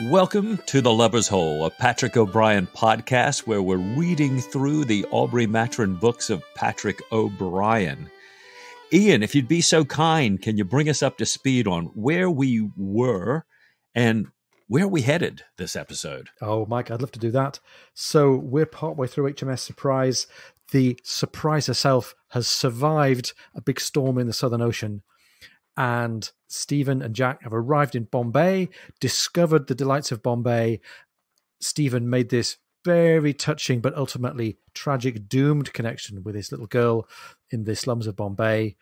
Welcome to The Lover's Hole, a Patrick O'Brien podcast where we're reading through the Aubrey Maturin books of Patrick O'Brien. Ian, if you'd be so kind, can you bring us up to speed on where we were and where we headed this episode? Oh, Mike, I'd love to do that. So we're partway through HMS Surprise. The Surprise herself has survived a big storm in the Southern Ocean. And Stephen and Jack have arrived in Bombay, discovered the delights of Bombay. Stephen made this very touching but ultimately tragic, doomed connection with his little girl in the slums of Bombay.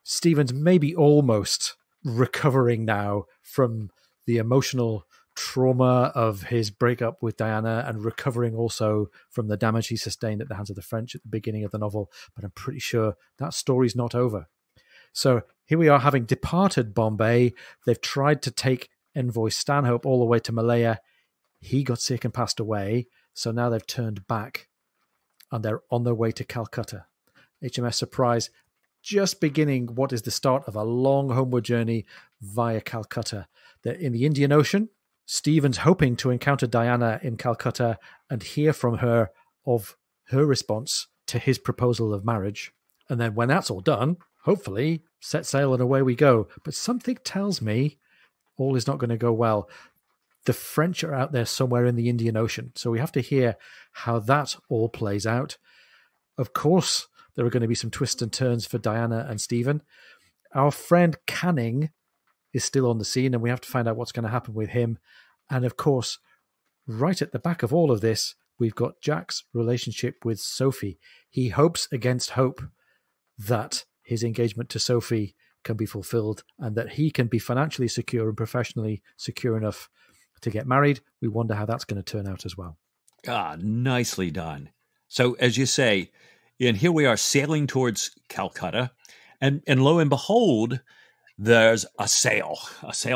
Stephen's maybe almost recovering now from the emotional trauma of his breakup with Diana and recovering also from the damage he sustained at the hands of the French at the beginning of the novel. But I'm pretty sure that story's not over. So here we are, having departed Bombay. They've tried to take Envoy Stanhope all the way to Malaya. He got sick and passed away. So now they've turned back and they're on their way to Calcutta. HMS Surprise just beginning what is the start of a long homeward journey via Calcutta. They're in the Indian Ocean. Stephen's hoping to encounter Diana in Calcutta and hear from her of her response to his proposal of marriage. And then when that's all done, hopefully, set sail and away we go. But something tells me all is not going to go well. The French are out there somewhere in the Indian Ocean, so we have to hear how that all plays out. Of course, there are going to be some twists and turns for Diana and Stephen. Our friend Canning is still on the scene, and we have to find out what's going to happen with him. And of course, right at the back of all of this, we've got Jack's relationship with Sophie. He hopes against hope that his engagement to Sophie can be fulfilled and that he can be financially secure and professionally secure enough to get married. We wonder how that's going to turn out as well. Ah, nicely done. So as you say, and here we are sailing towards Calcutta, and lo and behold, there's a sail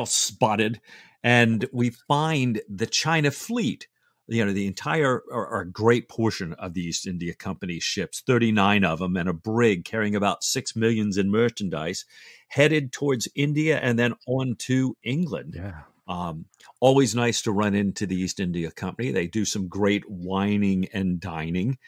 spotted, and we find the China fleet. You know, the entire or a great portion of the East India Company ships, 39 of them, and a brig carrying about 6 million in merchandise, headed towards India and then on to England. Yeah. Always nice to run into the East India Company. They do some great wining and dining,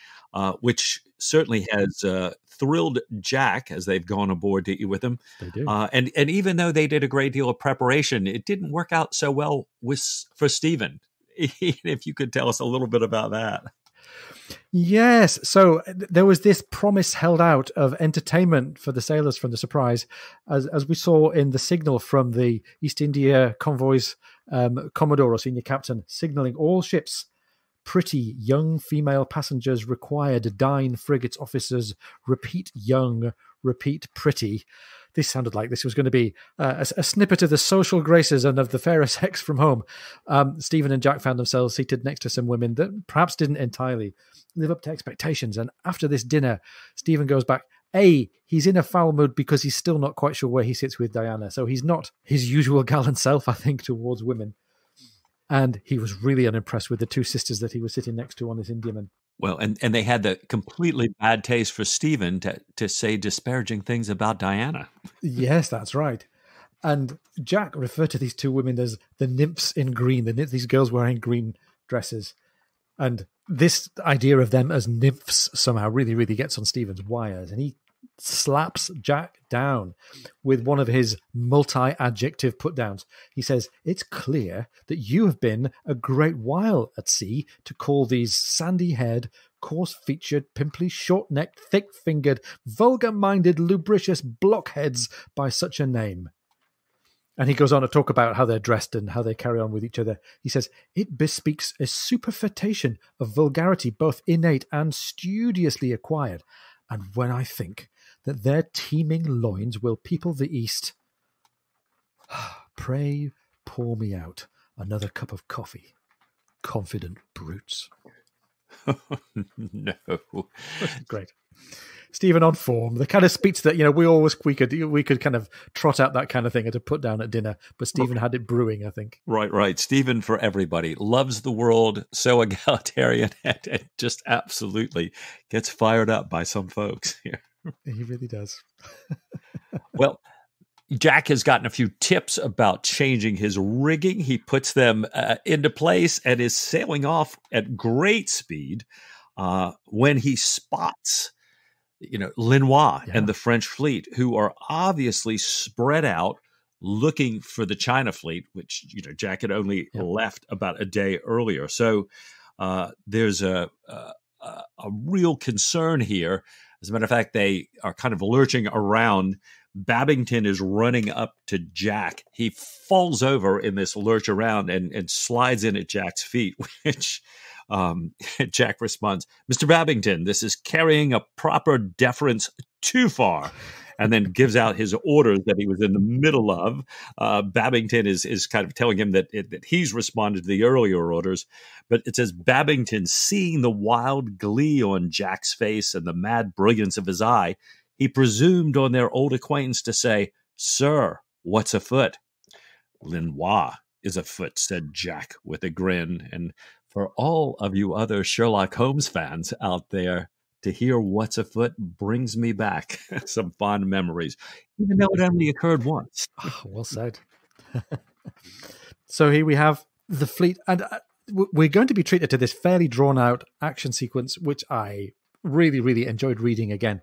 which certainly has thrilled Jack as they've gone aboard to eat with him. They do. And even though they did a great deal of preparation, it didn't work out so well for Stephen. If you could tell us a little bit about that. Yes. So there was this promise held out of entertainment for the sailors from the Surprise, as we saw in the signal from the East India Convoy's Commodore or senior captain, signaling all ships. Pretty young female passengers required. Dine frigates officers. Repeat young. Repeat pretty. This sounded like this was going to be a snippet of the social graces and of the fairer sex from home. Stephen and Jack found themselves seated next to some women that perhaps didn't entirely live up to expectations. And after this dinner, Stephen goes back. He's in a foul mood because he's still not quite sure where he sits with Diana. So he's not his usual gallant self, I think, towards women. And he was really unimpressed with the two sisters that he was sitting next to on this Indiaman. Well, and they had the completely bad taste for Stephen to say disparaging things about Diana. Yes, that's right. And Jack referred to these two women as the nymphs in green, these girls wearing green dresses. And this idea of them as nymphs somehow really, really gets on Stephen's wires. And he slaps Jack down with one of his multi-adjective put-downs. He says, "It's clear that you have been a great while at sea to call these sandy-haired, coarse-featured, pimply, short-necked, thick-fingered, vulgar-minded, lubricious blockheads by such a name." And he goes on to talk about how they're dressed and how they carry on with each other. He says, "It bespeaks a superfetation of vulgarity, both innate and studiously acquired. And when I think that their teeming loins will people the East, pray pour me out another cup of coffee, confident brutes." No. Great. Stephen on form, the kind of speech that, we could kind of trot out that kind of thing and to put down at dinner, but Stephen had it brewing, I think. Right. Stephen for everybody. Loves the world, so egalitarian, and just absolutely gets fired up by some folks here. He really does. Well, Jack has gotten a few tips about changing his rigging. He puts them into place and is sailing off at great speed when he spots, Linois and the French fleet, who are obviously spread out looking for the China fleet, which, Jack had only left about a day earlier. So there's a real concern here. As a matter of fact, they are kind of lurching around. Babington is running up to Jack. He falls over in this lurch around and slides in at Jack's feet, which Jack responds, "Mr. Babington, this is carrying a proper deference too far," and then gives out his orders that he was in the middle of. Babington is kind of telling him that he's responded to the earlier orders, but it says Babington, seeing the wild glee on Jack's face and the mad brilliance of his eye, he presumed on their old acquaintance to say, "Sir, what's afoot?" "Linois is afoot," said Jack with a grin. And for all of you other Sherlock Holmes fans out there, to hear what's afoot brings me back some fond memories, even though it only occurred once. Oh, well said. So here we have the fleet, and we're going to be treated to this fairly drawn-out action sequence, which I really, really enjoyed reading again.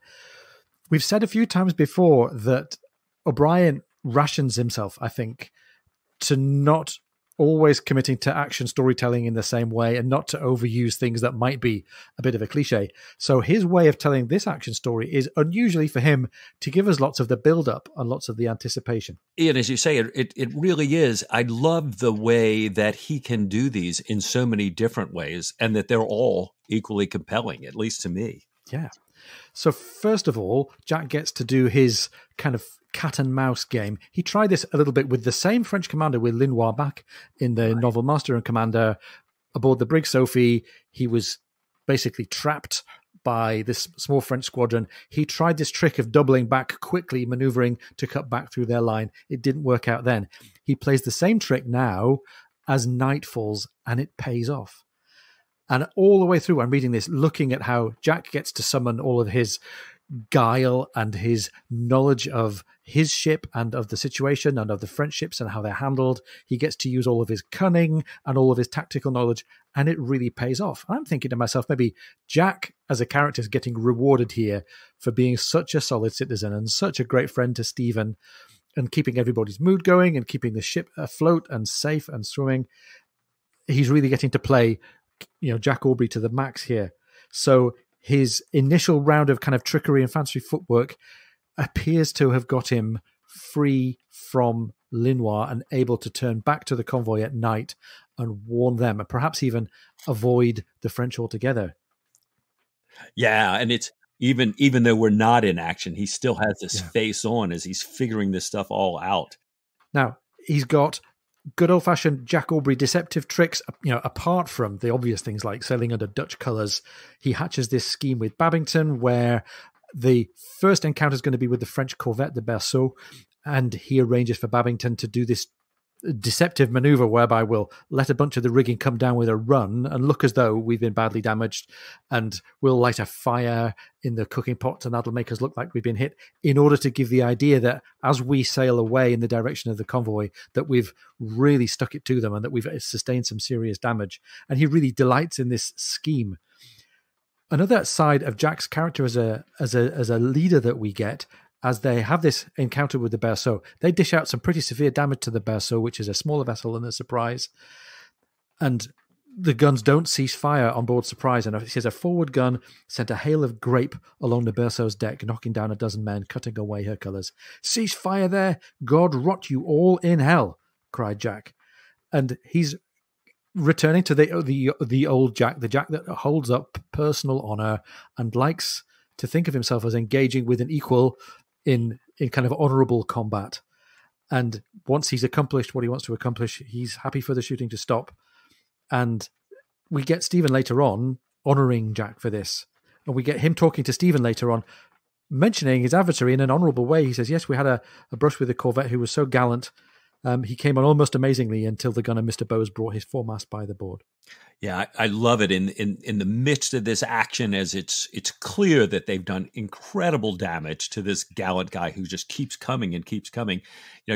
We've said a few times before that O'Brien rations himself, I think, to not always committing to action storytelling in the same way and not to overuse things that might be a bit of a cliche. So his way of telling this action story is unusually for him to give us lots of the build-up and lots of the anticipation. Ian, as you say, it really is. I love the way that he can do these in so many different ways and that they're all equally compelling, at least to me. Yeah. So first of all, Jack gets to do his kind of cat and mouse game. He tried this a little bit with the same French commander, with Linois back in the novel Master and Commander aboard the brig Sophie. He was basically trapped by this small French squadron. He tried this trick of doubling back quickly, maneuvering to cut back through their line. It didn't work out then. He plays the same trick now as night falls, and it pays off. And all the way through, I'm reading this, looking at how Jack gets to summon all of his guile and his knowledge of his ship and of the situation and of the French ships and how they're handled. He gets to use all of his cunning and all of his tactical knowledge, and it really pays off. I'm thinking to myself, maybe Jack as a character is getting rewarded here for being such a solid citizen and such a great friend to Stephen and keeping everybody's mood going and keeping the ship afloat and safe and swimming. He's really getting to play Jack Aubrey to the max here. So his initial round of kind of trickery and fancy footwork appears to have got him free from Linois and able to turn back to the convoy at night and warn them, and perhaps even avoid the French altogether. Yeah, and it's even though we're not in action, he still has this face on as he's figuring this stuff all out. Now, he's got good old-fashioned Jack Aubrey deceptive tricks, apart from the obvious things like sailing under Dutch colours. He hatches this scheme with Babington where the first encounter is going to be with the French corvette, the Berceau, and he arranges for Babington to do this deceptive maneuver whereby we'll let a bunch of the rigging come down with a run and look as though we've been badly damaged, and we'll light a fire in the cooking pot and that'll make us look like we've been hit, in order to give the idea that as we sail away in the direction of the convoy that we've really stuck it to them and that we've sustained some serious damage. And he really delights in this scheme. Another side of Jack's character as a leader that we get, as they have this encounter with the Berceau, they dish out some pretty severe damage to the Berceau, which is a smaller vessel than the Surprise. And the guns don't cease fire on board Surprise. And it says a forward gun sent a hail of grape along the Berceau's deck, knocking down a dozen men, cutting away her colours. "Cease fire there! God rot you all in hell!" cried Jack. And he's returning to the old Jack, the Jack that holds up personal honour and likes to think of himself as engaging with an equal in kind of honourable combat. And once he's accomplished what he wants to accomplish, he's happy for the shooting to stop. And we get Stephen later on honouring Jack for this. And we get him talking to Stephen later on, mentioning his adversary in an honourable way. He says, yes, we had a brush with the corvette who was so gallant. He came on almost amazingly until the gunner, Mr. Bowes, brought his foremast by the board. Yeah, I love it. In the midst of this action, as it's clear that they've done incredible damage to this gallant guy who just keeps coming and keeps coming.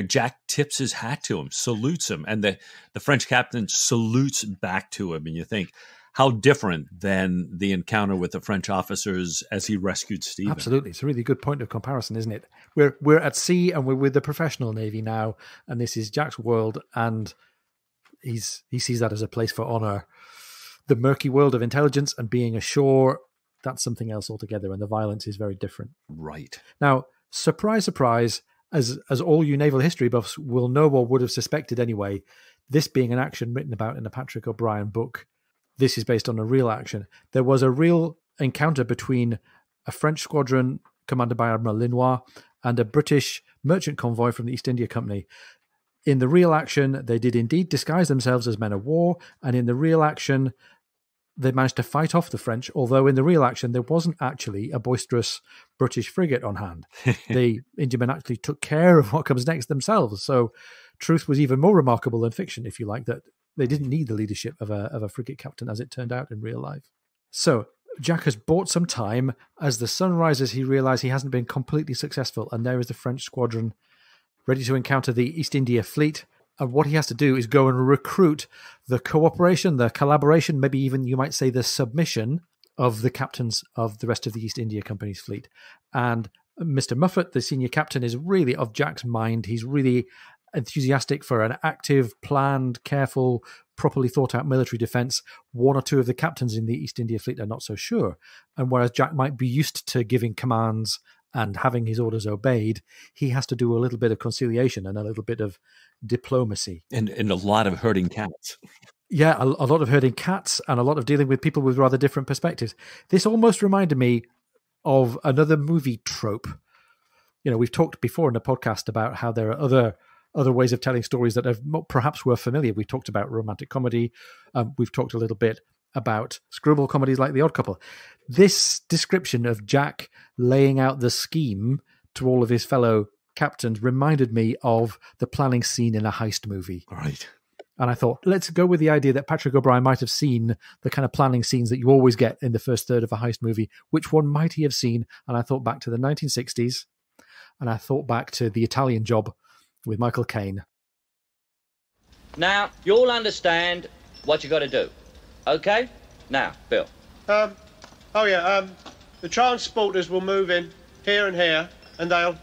Jack tips his hat to him, salutes him, and the French captain salutes back to him. And you think, how different than the encounter with the French officers as he rescued Stephen. Absolutely. It's a really good point of comparison, isn't it? We're at sea and we're with the professional Navy now, and this is Jack's world, and he sees that as a place for honor. The murky world of intelligence and being ashore, that's something else altogether, and the violence is very different. Right. Now, surprise, surprise, as all you naval history buffs will know or would have suspected anyway, this being an action written about in a Patrick O'Brian book, this is based on a real action. There was a real encounter between a French squadron commanded by Admiral Linois and a British merchant convoy from the East India Company. In the real action, they did indeed disguise themselves as men of war, and in the real action, they managed to fight off the French, although in the real action, there wasn't actually a boisterous British frigate on hand. The Indiamen actually took care of what comes next themselves. So truth was even more remarkable than fiction, if you like, that they didn't need the leadership of a frigate captain, as it turned out in real life. So Jack has bought some time. As the sun rises, he realizes he hasn't been completely successful, and there is the French squadron ready to encounter the East India fleet. And what he has to do is go and recruit the cooperation, the collaboration, maybe even you might say the submission of the captains of the rest of the East India Company's fleet. And Mr. Muffet, the senior captain, is really of Jack's mind. He's really enthusiastic for an active, planned, careful, properly thought out military defense. One or two of the captains in the East India fleet are not so sure. And whereas Jack might be used to giving commands and having his orders obeyed, he has to do a little bit of conciliation and a little bit of diplomacy. And a lot of herding cats. Yeah, a lot of herding cats and a lot of dealing with people with rather different perspectives. This almost reminded me of another movie trope. We've talked before in the podcast about how there are other ways of telling stories that have perhaps were familiar. We talked about romantic comedy. We've talked a little bit about screwball comedies like The Odd Couple. This description of Jack laying out the scheme to all of his fellow captains reminded me of the planning scene in a heist movie. Right. And I thought, let's go with the idea that Patrick O'Brian might have seen the kind of planning scenes that you always get in the first third of a heist movie. Which one might he have seen? And I thought back to the 1960s, and I thought back to The Italian Job with Michael Caine. Now, you all understand what you got to do. Okay? Now, Bill. The transporters will move in here and here, and they'll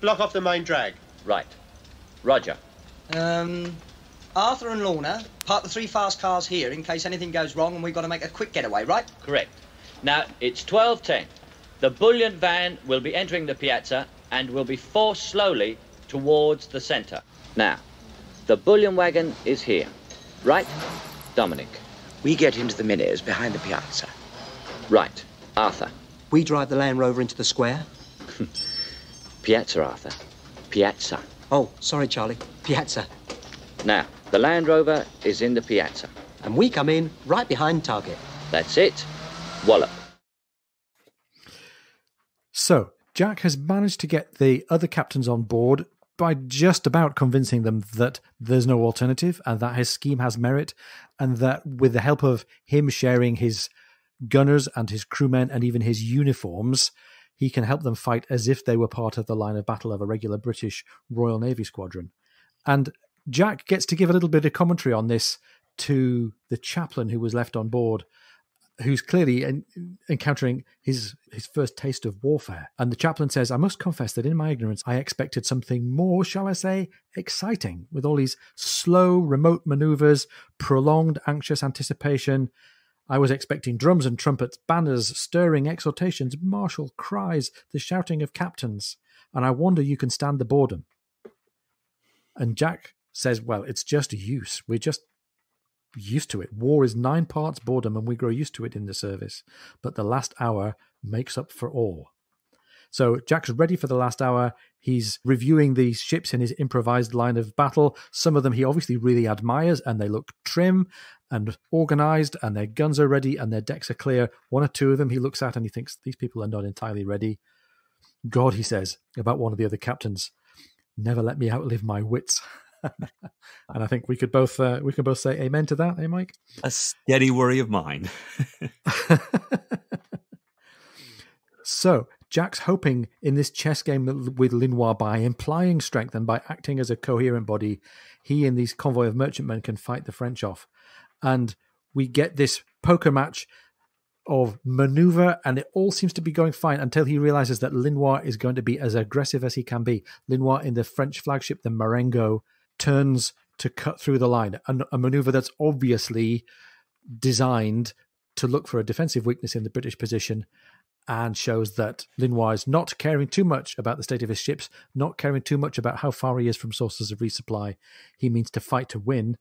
block off the main drag. Right. Roger. Arthur and Lorna, park the 3 fast cars here in case anything goes wrong and we've got to make a quick getaway, right? Correct. Now, it's 12:10. The bullion van will be entering the piazza and will be forced slowly towards the centre. Now, the bullion wagon is here. Right? Dominic. We get into the Minis behind the piazza. Right. Arthur. We drive the Land Rover into the square. Piazza, Arthur. Piazza. Oh, sorry, Charlie. Piazza. Now, the Land Rover is in the piazza. And we come in right behind target. That's it. Wallop. So, Jack has managed to get the other captains on board by just about convincing them that there's no alternative and that his scheme has merit, and that with the help of him sharing his gunners and his crewmen and even his uniforms, he can help them fight as if they were part of the line of battle of a regular British Royal Navy squadron. And Jack gets to give a little bit of commentary on this to the chaplain who was left on board, who's clearly encountering his first taste of warfare. And the chaplain says, I must confess that in my ignorance, I expected something more, shall I say, exciting, with all these slow, remote maneuvers, prolonged, anxious anticipation. I was expecting drums and trumpets, banners, stirring exhortations, martial cries, the shouting of captains. And I wonder you can stand the boredom. And Jack says, well, it's just use. We're just used to it. War is 9 parts boredom, and we grow used to it in the service. But the last hour makes up for all. So Jack's ready for the last hour. He's reviewing these ships in his improvised line of battle. Some of them he obviously really admires, and they look trim and organized, and their guns are ready, and their decks are clear. 1 or 2 of them he looks at, and he thinks, these people are not entirely ready. God, he says, about one of the other captains, never let me outlive my wits. And I think we could both say amen to that, eh, Mike? A steady worry of mine. So Jack's hoping in this chess game with Linois, by implying strength and by acting as a coherent body, he and these convoy of merchantmen can fight the French off. And we get this poker match of maneuver, and it all seems to be going fine until he realizes that Linois is going to be as aggressive as he can be. Linois in the French flagship, the Marengo, turns to cut through the line, a maneuver that's obviously designed to look for a defensive weakness in the British position, and shows that Linois is not caring too much about the state of his ships, not caring too much about how far he is from sources of resupply. He means to fight to win.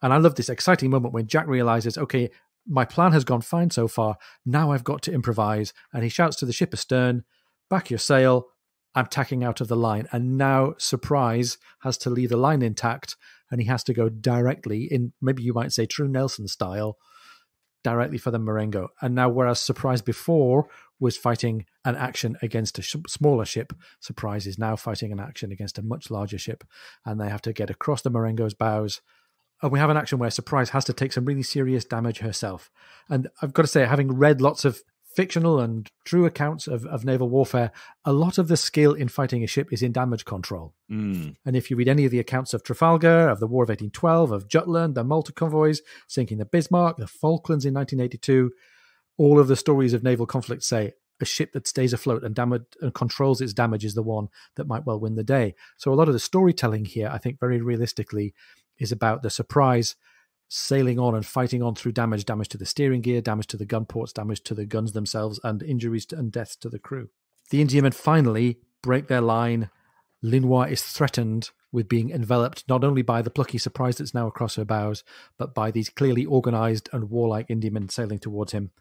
And I love this exciting moment when Jack realizes, okay, my plan has gone fine so far. Now I've got to improvise. And he shouts to the ship astern, back your sail. I'm tacking out of the line. And now Surprise has to leave the line intact, and he has to go directly, in maybe you might say true Nelson style, directly for the Marengo. And now, whereas Surprise before was fighting an action against a smaller ship, Surprise is now fighting an action against a much larger ship, and they have to get across the Marengo's bows. And we have an action where Surprise has to take some really serious damage herself. And I've got to say, having read lots of fictional and true accounts of naval warfare, a lot of the skill in fighting a ship is in damage control. And if you read any of the accounts of Trafalgar, of the War of 1812, of Jutland, the Malta convoys, sinking the Bismarck, the Falklands in 1982, all of the stories of naval conflict say a ship that stays afloat and controls its damage is the one that might well win the day. So a lot of the storytelling here, I think very realistically, is about the Surprise sailing on and fighting on through damage to the steering gear, damage to the gun ports, damage to the guns themselves, and injuries and deaths to the crew. The Indiamen finally break their line. Linois is threatened with being enveloped not only by the plucky Surprise that's now across her bows, but by these clearly organized and warlike Indiamen sailing towards him.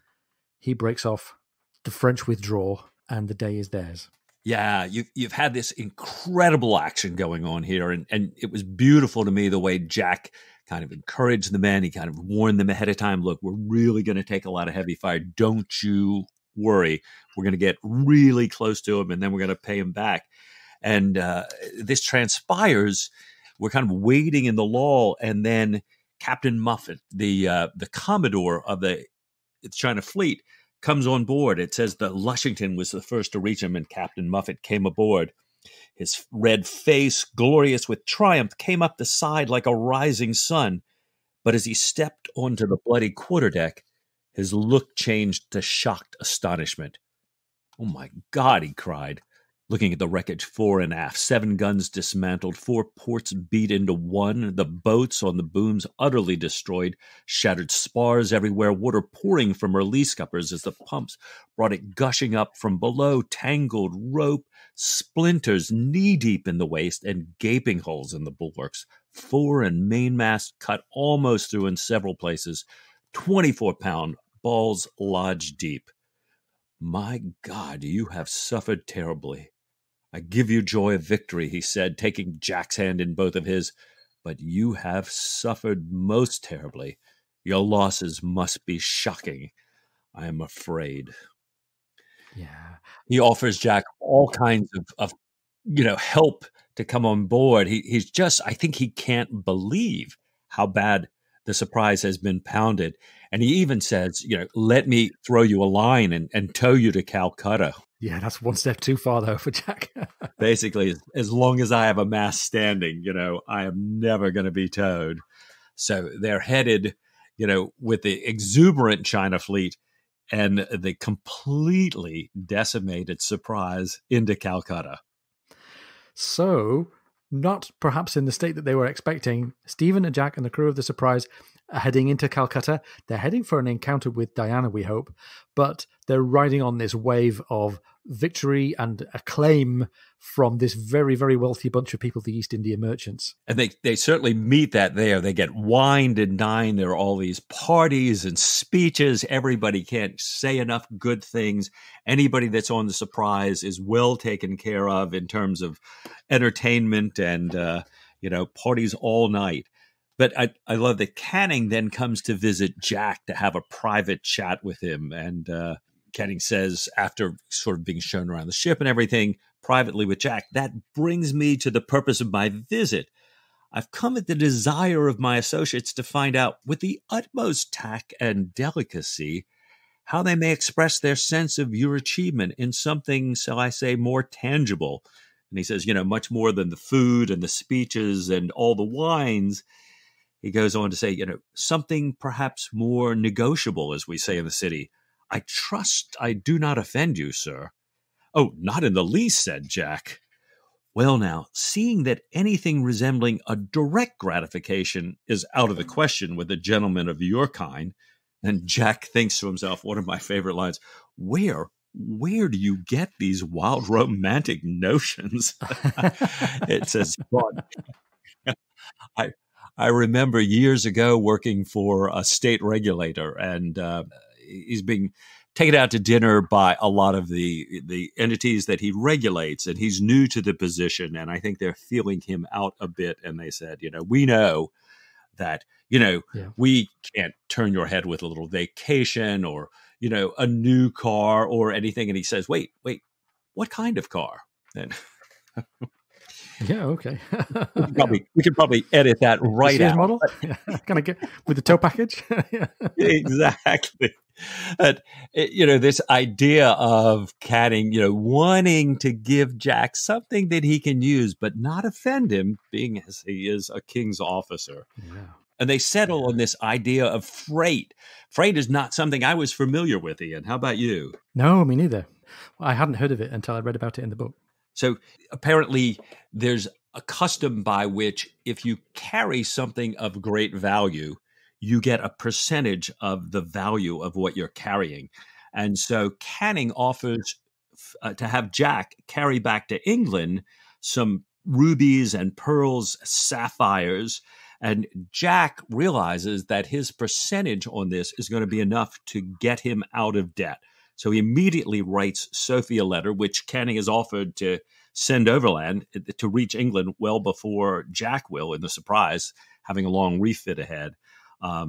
He breaks off, the French withdraw, and the day is theirs. Yeah, you've had this incredible action going on here, and it was beautiful to me the way Jack kind of encouraged the men. He kind of warned them ahead of time, look, we're really going to take a lot of heavy fire. Don't you worry. We're going to get really close to him, and then we're going to pay him back. And this transpires. We're kind of waiting in the lull, and then Captain Muffet, the Commodore of the China fleet, comes on board. It says that Lushington was the first to reach him, and Captain Muffet came aboard. His red face, glorious with triumph, came up the side like a rising sun. But as he stepped onto the bloody quarterdeck, his look changed to shocked astonishment. "Oh, my God," he cried, looking at the wreckage fore and aft. 7 guns dismantled, 4 ports beat into one, the boats on the booms utterly destroyed, shattered spars everywhere, water pouring from her lee scuppers as the pumps brought it gushing up from below, tangled rope, splinters knee-deep in the waist, and gaping holes in the bulwarks, fore and mainmast cut almost through in several places, 24-pound balls lodged deep. "My God, you have suffered terribly. I give you joy of victory," he said, taking Jack's hand in both of his. "But you have suffered most terribly. Your losses must be shocking. I am afraid." Yeah. He offers Jack all kinds of help to come on board. He's just, I think he can't believe how bad the Surprise has been pounded. And he even says, let me throw you a line and tow you to Calcutta. Yeah, that's one step too far, though, for Jack. Basically, as long as I have a mast standing, I am never going to be towed. So they're headed, with the exuberant China fleet and the completely decimated Surprise into Calcutta. So, not perhaps in the state that they were expecting, Stephen and Jack and the crew of the Surprise are heading into Calcutta. They're heading for an encounter with Diana, we hope, but they're riding on this wave of victory and acclaim from this very, very wealthy bunch of people, the East India merchants. And they certainly meet that there. They get wined and dined. There are all these parties and speeches. Everybody can't say enough good things. Anybody that's on the Surprise is well taken care of in terms of entertainment and, parties all night. But I love that Canning then comes to visit Jack to have a private chat with him. And Canning says, after sort of being shown around the ship and everything, privately with Jack, "That brings me to the purpose of my visit. I've come at the desire of my associates to find out with the utmost tact and delicacy how they may express their sense of your achievement in something, shall I say, more tangible. And he says, much more than the food and the speeches and all the wines. He goes on to say, something perhaps more negotiable, as we say in the city. I trust I do not offend you, sir. Oh, not in the least, said Jack. Well, now, seeing that anything resembling a direct gratification is out of the question with a gentleman of your kind, and Jack thinks to himself, one of my favorite lines, where do you get these wild romantic notions? It says, I remember years ago working for a state regulator, and he's being taken out to dinner by a lot of the entities that he regulates, and he's new to the position, and I think they're feeling him out a bit, and they said, we know that, we can't turn your head with a little vacation or, a new car or anything. And he says, wait, what kind of car? And yeah, okay. we could probably edit that right out. Model? Can I get with the tow package? Exactly. This idea of Canning, wanting to give Jack something that he can use, but not offend him, being as he is a king's officer. Yeah. And they settle on this idea of freight. Freight is not something I was familiar with, Ian. How about you? No, me neither. I hadn't heard of it until I read about it in the book. So apparently there's a custom by which if you carry something of great value, you get a percentage of the value of what you're carrying. And so Canning offers to have Jack carry back to England some rubies and pearls, sapphires, and Jack realizes that his percentage on this is going to be enough to get him out of debt. So he immediately writes Sophie a letter, which Canning has offered to send overland to reach England well before Jack will, in the surprise, having a long refit ahead. I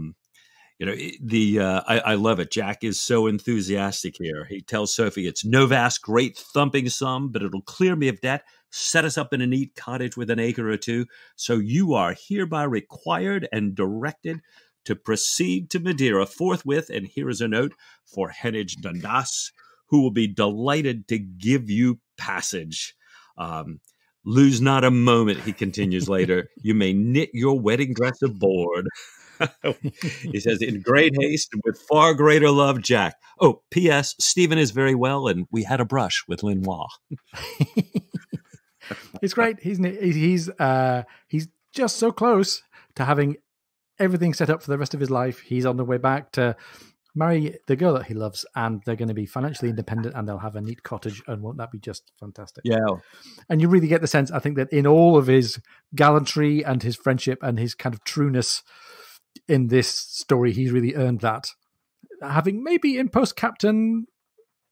love it. Jack is so enthusiastic here. He tells Sophie, it's no vast, great thumping sum, but it'll clear me of debt, set us up in a neat cottage with an acre or two. So you are hereby required and directed to proceed to Madeira forthwith. And here is a note for Heneage Dundas, who will be delighted to give you passage. Lose not a moment, he continues later. You may knit your wedding dress aboard. He says, in great haste and with far greater love, Jack. Oh, P.S. Stephen is very well, and we had a brush with Lenoir. It's great. He's just so close to having everything set up for the rest of his life. He's on the way back to marry the girl that he loves, and they're going to be financially independent, and they'll have a neat cottage. And won't that be just fantastic? Yeah. And you really get the sense, I think, that in all of his gallantry and his friendship and his kind of trueness in this story, he's really earned that. Having maybe in Post Captain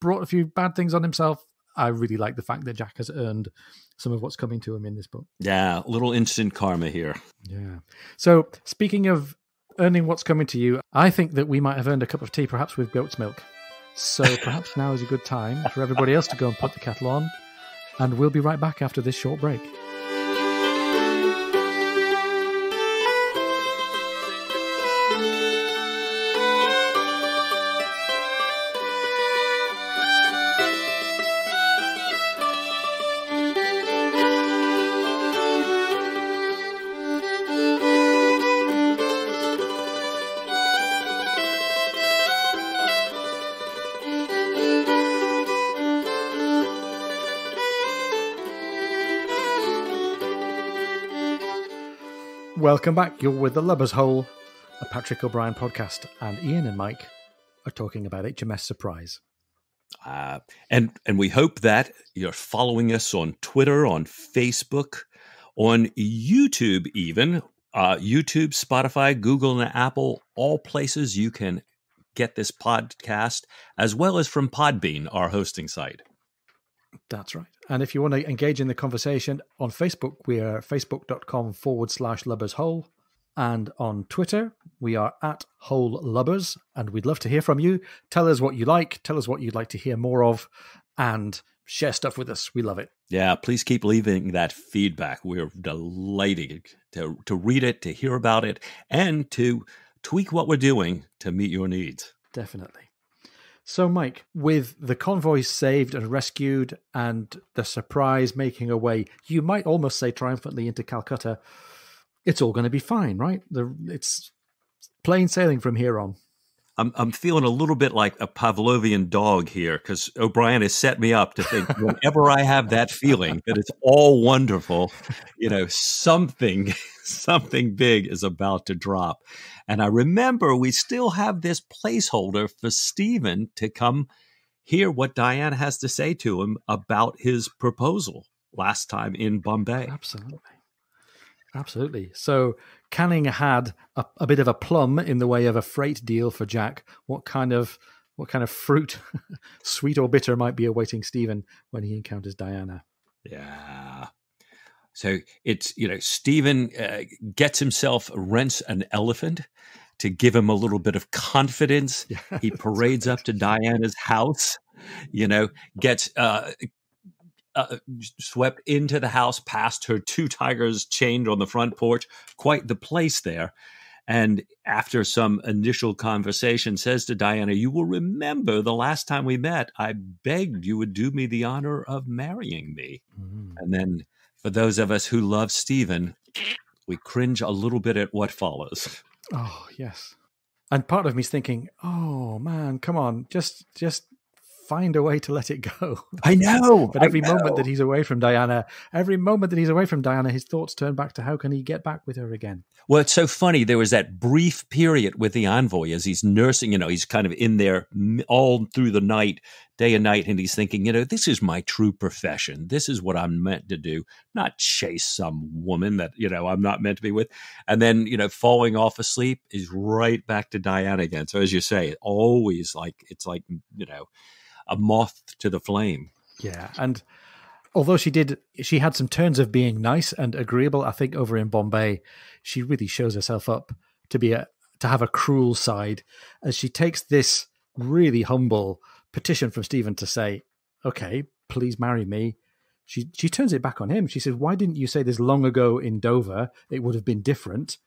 brought a few bad things on himself, I really like the fact that Jack has earned some of what's coming to him in this book. Yeah, a little instant karma here. Yeah. So speaking of earning what's coming to you, I think that we might have earned a cup of tea, perhaps with goat's milk. So perhaps now is a good time for everybody else to go and put the kettle on. And we'll be right back after this short break. Welcome back. You're with The Lubber's Hole, a Patrick O'Brien podcast, and Ian and Mike are talking about HMS Surprise. And we hope that you're following us on Twitter, on Facebook, on YouTube even. YouTube, Spotify, Google, and Apple, all places you can get this podcast, as well as from Podbean, our hosting site. That's right. And if you want to engage in the conversation on Facebook, we are facebook.com/lubbershole. And on Twitter, we are @HoleLubbers. And we'd love to hear from you. Tell us what you like. Tell us what you'd like to hear more of. And share stuff with us. We love it. Yeah, please keep leaving that feedback. We're delighted to read it, to hear about it, and to tweak what we're doing to meet your needs. Definitely. So, Mike, with the convoy saved and rescued and the surprise making a way, you might almost say triumphantly into Calcutta, it's all going to be fine, right? It's plain sailing from here on. I'm feeling a little bit like a Pavlovian dog here, because O'Brien has set me up to think whenever I have that feeling that it's all wonderful, something big is about to drop. And I remember we still have this placeholder for Stephen to come hear what Diana has to say to him about his proposal last time in Bombay. Absolutely. So Canning had a bit of a plum in the way of a freight deal for Jack. What kind of fruit, sweet or bitter, might be awaiting Stephen when he encounters Diana? Yeah. So it's, Stephen rents an elephant to give him a little bit of confidence. Yeah, he parades up to Diana's house, gets swept into the house past her 2 tigers chained on the front porch. Quite the place there. And after some initial conversation, says to Diana, "You will remember the last time we met, I begged you would do me the honor of marrying me." Mm. And then for those of us who love Stephen, we cringe a little bit at what follows. Oh, yes. And part of me's thinking, oh, man, come on, just find a way to let it go. I know. But every moment that he's away from Diana, his thoughts turn back to how can he get back with her again? Well, it's so funny. There was that brief period with the envoy as he's nursing, he's kind of in there all through the night, day and night, and he's thinking, this is my true profession. This is what I'm meant to do, not chase some woman that, I'm not meant to be with. And then, falling off asleep is right back to Diana again. So as you say, always it's like, a moth to the flame. Yeah. And although she had some turns of being nice and agreeable, I think over in Bombay, she really shows herself up to have a cruel side as she takes this really humble petition from Stephen to say, okay, please marry me. She turns it back on him. She says, why didn't you say this long ago in Dover? It would have been different.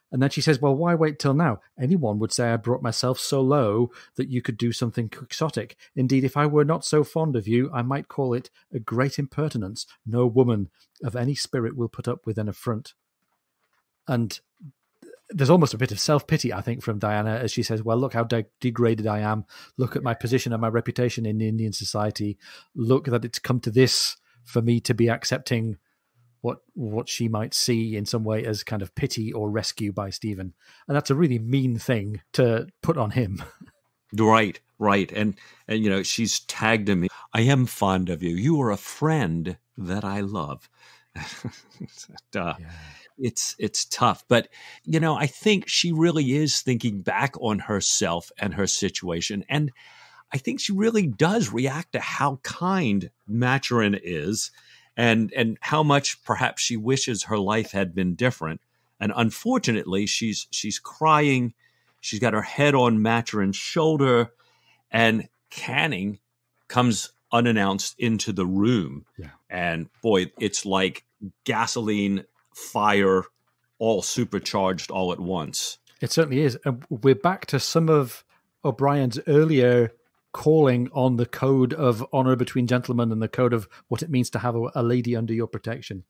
And then she says, well, why wait till now? Anyone would say I brought myself so low that you could do something quixotic. Indeed, if I were not so fond of you, I might call it a great impertinence. No woman of any spirit will put up with an affront. And there's almost a bit of self-pity, I think, from Diana as she says, well, look how degraded I am. Look at my position and my reputation in Indian society. Look that it's come to this for me to be accepting what she might see in some way as kind of pity or rescue by Stephen. And that's a really mean thing to put on him. Right. And she's tagged him. I am fond of you. You are a friend that I love. It's tough. But, I think she really is thinking back on herself and her situation. And I think she really does react to how kind Maturin is. And how much perhaps she wishes her life had been different. And unfortunately, she's crying. She's got her head on Maturin's shoulder. And Canning comes unannounced into the room. Yeah. And boy, it's like gasoline, fire, all supercharged all at once. It certainly is. And we're back to some of O'Brien's earlier calling on the code of honor between gentlemen and the code of what it means to have a lady under your protection.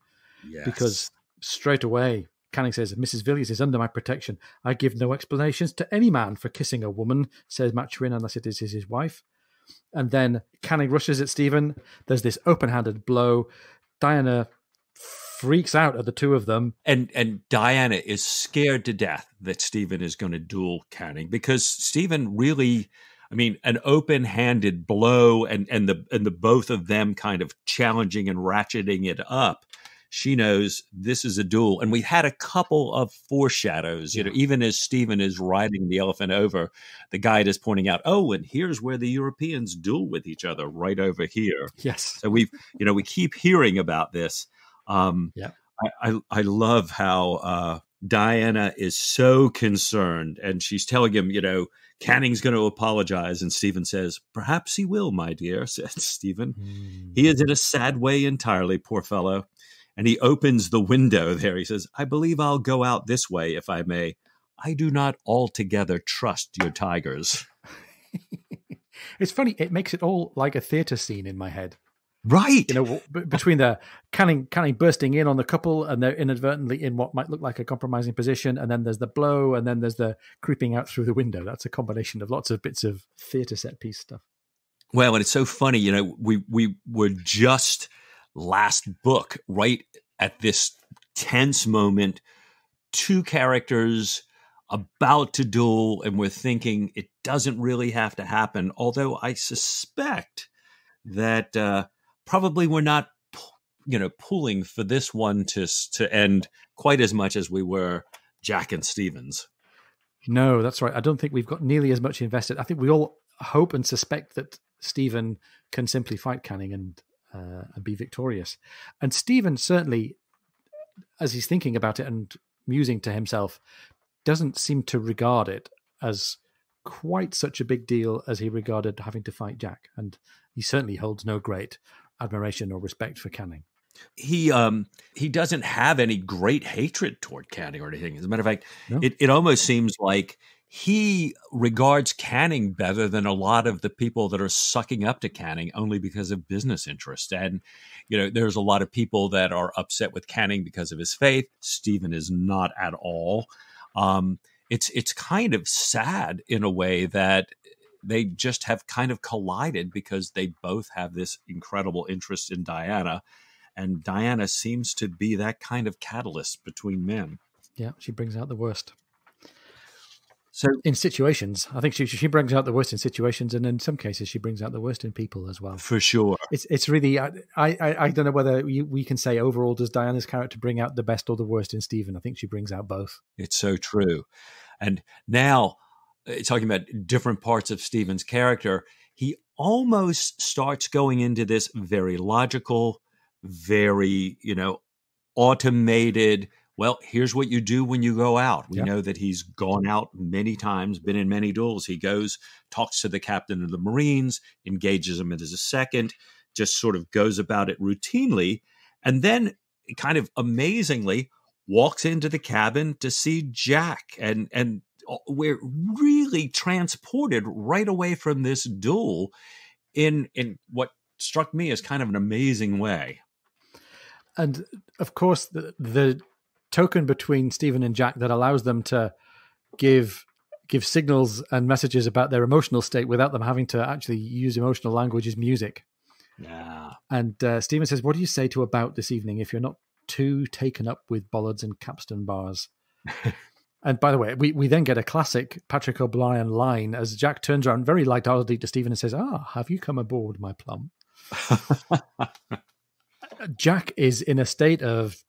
Yes. Because straight away, Canning says, Mrs. Villiers is under my protection. I give no explanations to any man for kissing a woman, says Maturin, unless it is his wife. And then Canning rushes at Stephen. There's this open-handed blow. Diana freaks out at the two of them. And Diana is scared to death that Stephen is going to duel Canning because Stephen really... an open-handed blow and the both of them kind of challenging and ratcheting it up. She knows this is a duel. And we had a couple of foreshadows, even as Stephen is riding the elephant over, the guide is pointing out, oh, and here's where the Europeans duel with each other right over here. Yes. So we keep hearing about this. I love how Diana is so concerned, and she's telling him, Canning's going to apologize. And Stephen says, "Perhaps he will, my dear," said Stephen. He is in a sad way entirely, poor fellow. And he opens the window there. He says, "I believe I'll go out this way, if I may. I do not altogether trust your tigers." It's funny. It makes it all like a theatre scene in my head. Right. Between the Canning bursting in on the couple, and they're inadvertently in what might look like a compromising position, and then there's the blow, and then there's the creeping out through the window. That's a combination of lots of bits of theatre set piece stuff. Well, and it's so funny, we were just last book right at this tense moment, two characters about to duel, and we're thinking it doesn't really have to happen. Although I suspect that probably we're not, pulling for this one to end quite as much as we were Jack and Stevens. No, that's right. I don't think we've got nearly as much invested. I think we all hope and suspect that Stephen can simply fight Canning and be victorious. And Stephen certainly, as he's thinking about it and musing to himself, doesn't seem to regard it as quite such a big deal as he regarded having to fight Jack. And he certainly holds no great admiration or respect for Canning. He doesn't have any great hatred toward Canning or anything. As a matter of fact, No? it almost seems like he regards Canning better than a lot of the people that are sucking up to Canning only because of business interest. And, there's a lot of people that are upset with Canning because of his faith. Stephen is not at all. It's kind of sad in a way that they just have kind of collided because they both have this incredible interest in Diana. And Diana seems to be that kind of catalyst between men. Yeah, she brings out the worst. So in situations, I think she brings out the worst in situations, and in some cases she brings out the worst in people as well. For sure. It's really, I don't know whether we can say overall, does Diana's character bring out the best or the worst in Stephen? I think she brings out both. It's so true. And now, talking about different parts of Stephen's character, he almost starts going into this very logical, very, automated, well, here's what you do when you go out. We know that he's gone out many times, been in many duels. He goes, talks to the captain of the Marines, engages him as a second, just sort of goes about it routinely, and then kind of amazingly walks into the cabin to see Jack. And we're really transported right away from this duel in what struck me as kind of an amazing way. And of course, the token between Stephen and Jack that allows them to give signals and messages about their emotional state without them having to actually use emotional language is music. Yeah. And Stephen says, "What do you say to a bout this evening if you're not too taken up with bollards and capstan bars?" And by the way, we then get a classic Patrick O'Brien line as Jack turns around very lightheartedly to Stephen and says, "Have you come aboard, my plum?" Jack is in a state of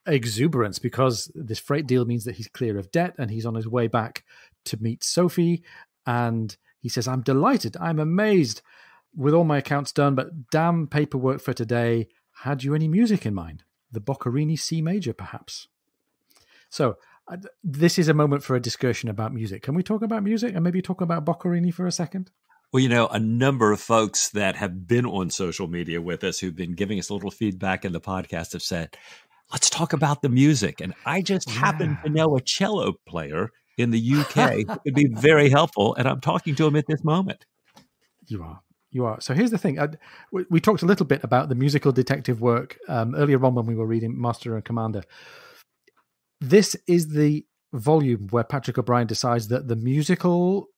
exuberance because this freight deal means that he's clear of debt and he's on his way back to meet Sophie. And he says, "I'm delighted. I'm amazed with all my accounts done, but damn paperwork for today. Had you any music in mind? The Boccherini C major, perhaps?" So this is a moment for a discussion about music. Can we talk about music and maybe talk about Boccherini for a second? Well, a number of folks that have been on social media with us who've been giving us a little feedback in the podcast have said, let's talk about the music. And I just happen to know a cello player in the UK who would be very helpful. And I'm talking to him at this moment. You are. So here's the thing. We talked a little bit about the musical detective work earlier on when we were reading Master and Commander. This is the volume where Patrick O'Brien decides that the musical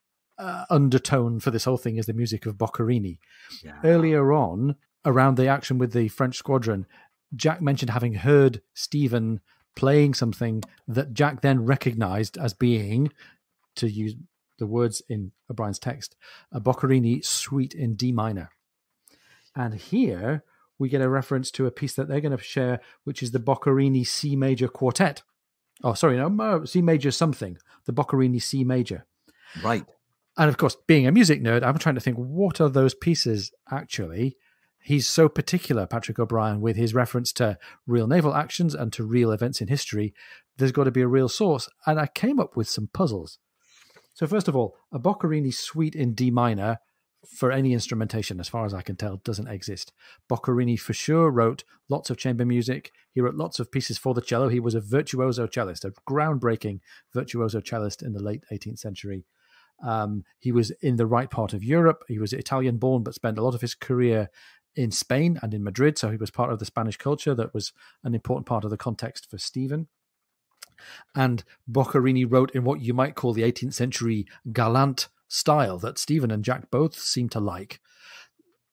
undertone for this whole thing is the music of Boccherini. Yeah. Earlier on, around the action with the French squadron, Jack mentioned having heard Stephen playing something that Jack then recognized as being, to use the words in O'Brien's text, a Boccherini suite in D minor. And here we get a reference to a piece that they're going to share, which is the Boccherini C major quartet. Oh, sorry, no, C major something, the Boccherini C major. Right. And of course, being a music nerd, I'm trying to think, what are those pieces actually? he's so particular, Patrick O'Brian, with his reference to real naval actions and to real events in history. There's got to be a real source. And I came up with some puzzles. So first of all, a Boccherini suite in D minor for any instrumentation, as far as I can tell, doesn't exist. Boccherini for sure wrote lots of chamber music. He wrote lots of pieces for the cello. He was a virtuoso cellist, a groundbreaking virtuoso cellist in the late 18th century. He was in the right part of Europe. He was Italian born, but spent a lot of his career in Spain and in Madrid. So he was part of the Spanish culture. That was an important part of the context for Stephen. And Boccherini wrote in what you might call the 18th century galant style that Stephen and Jack both seem to like.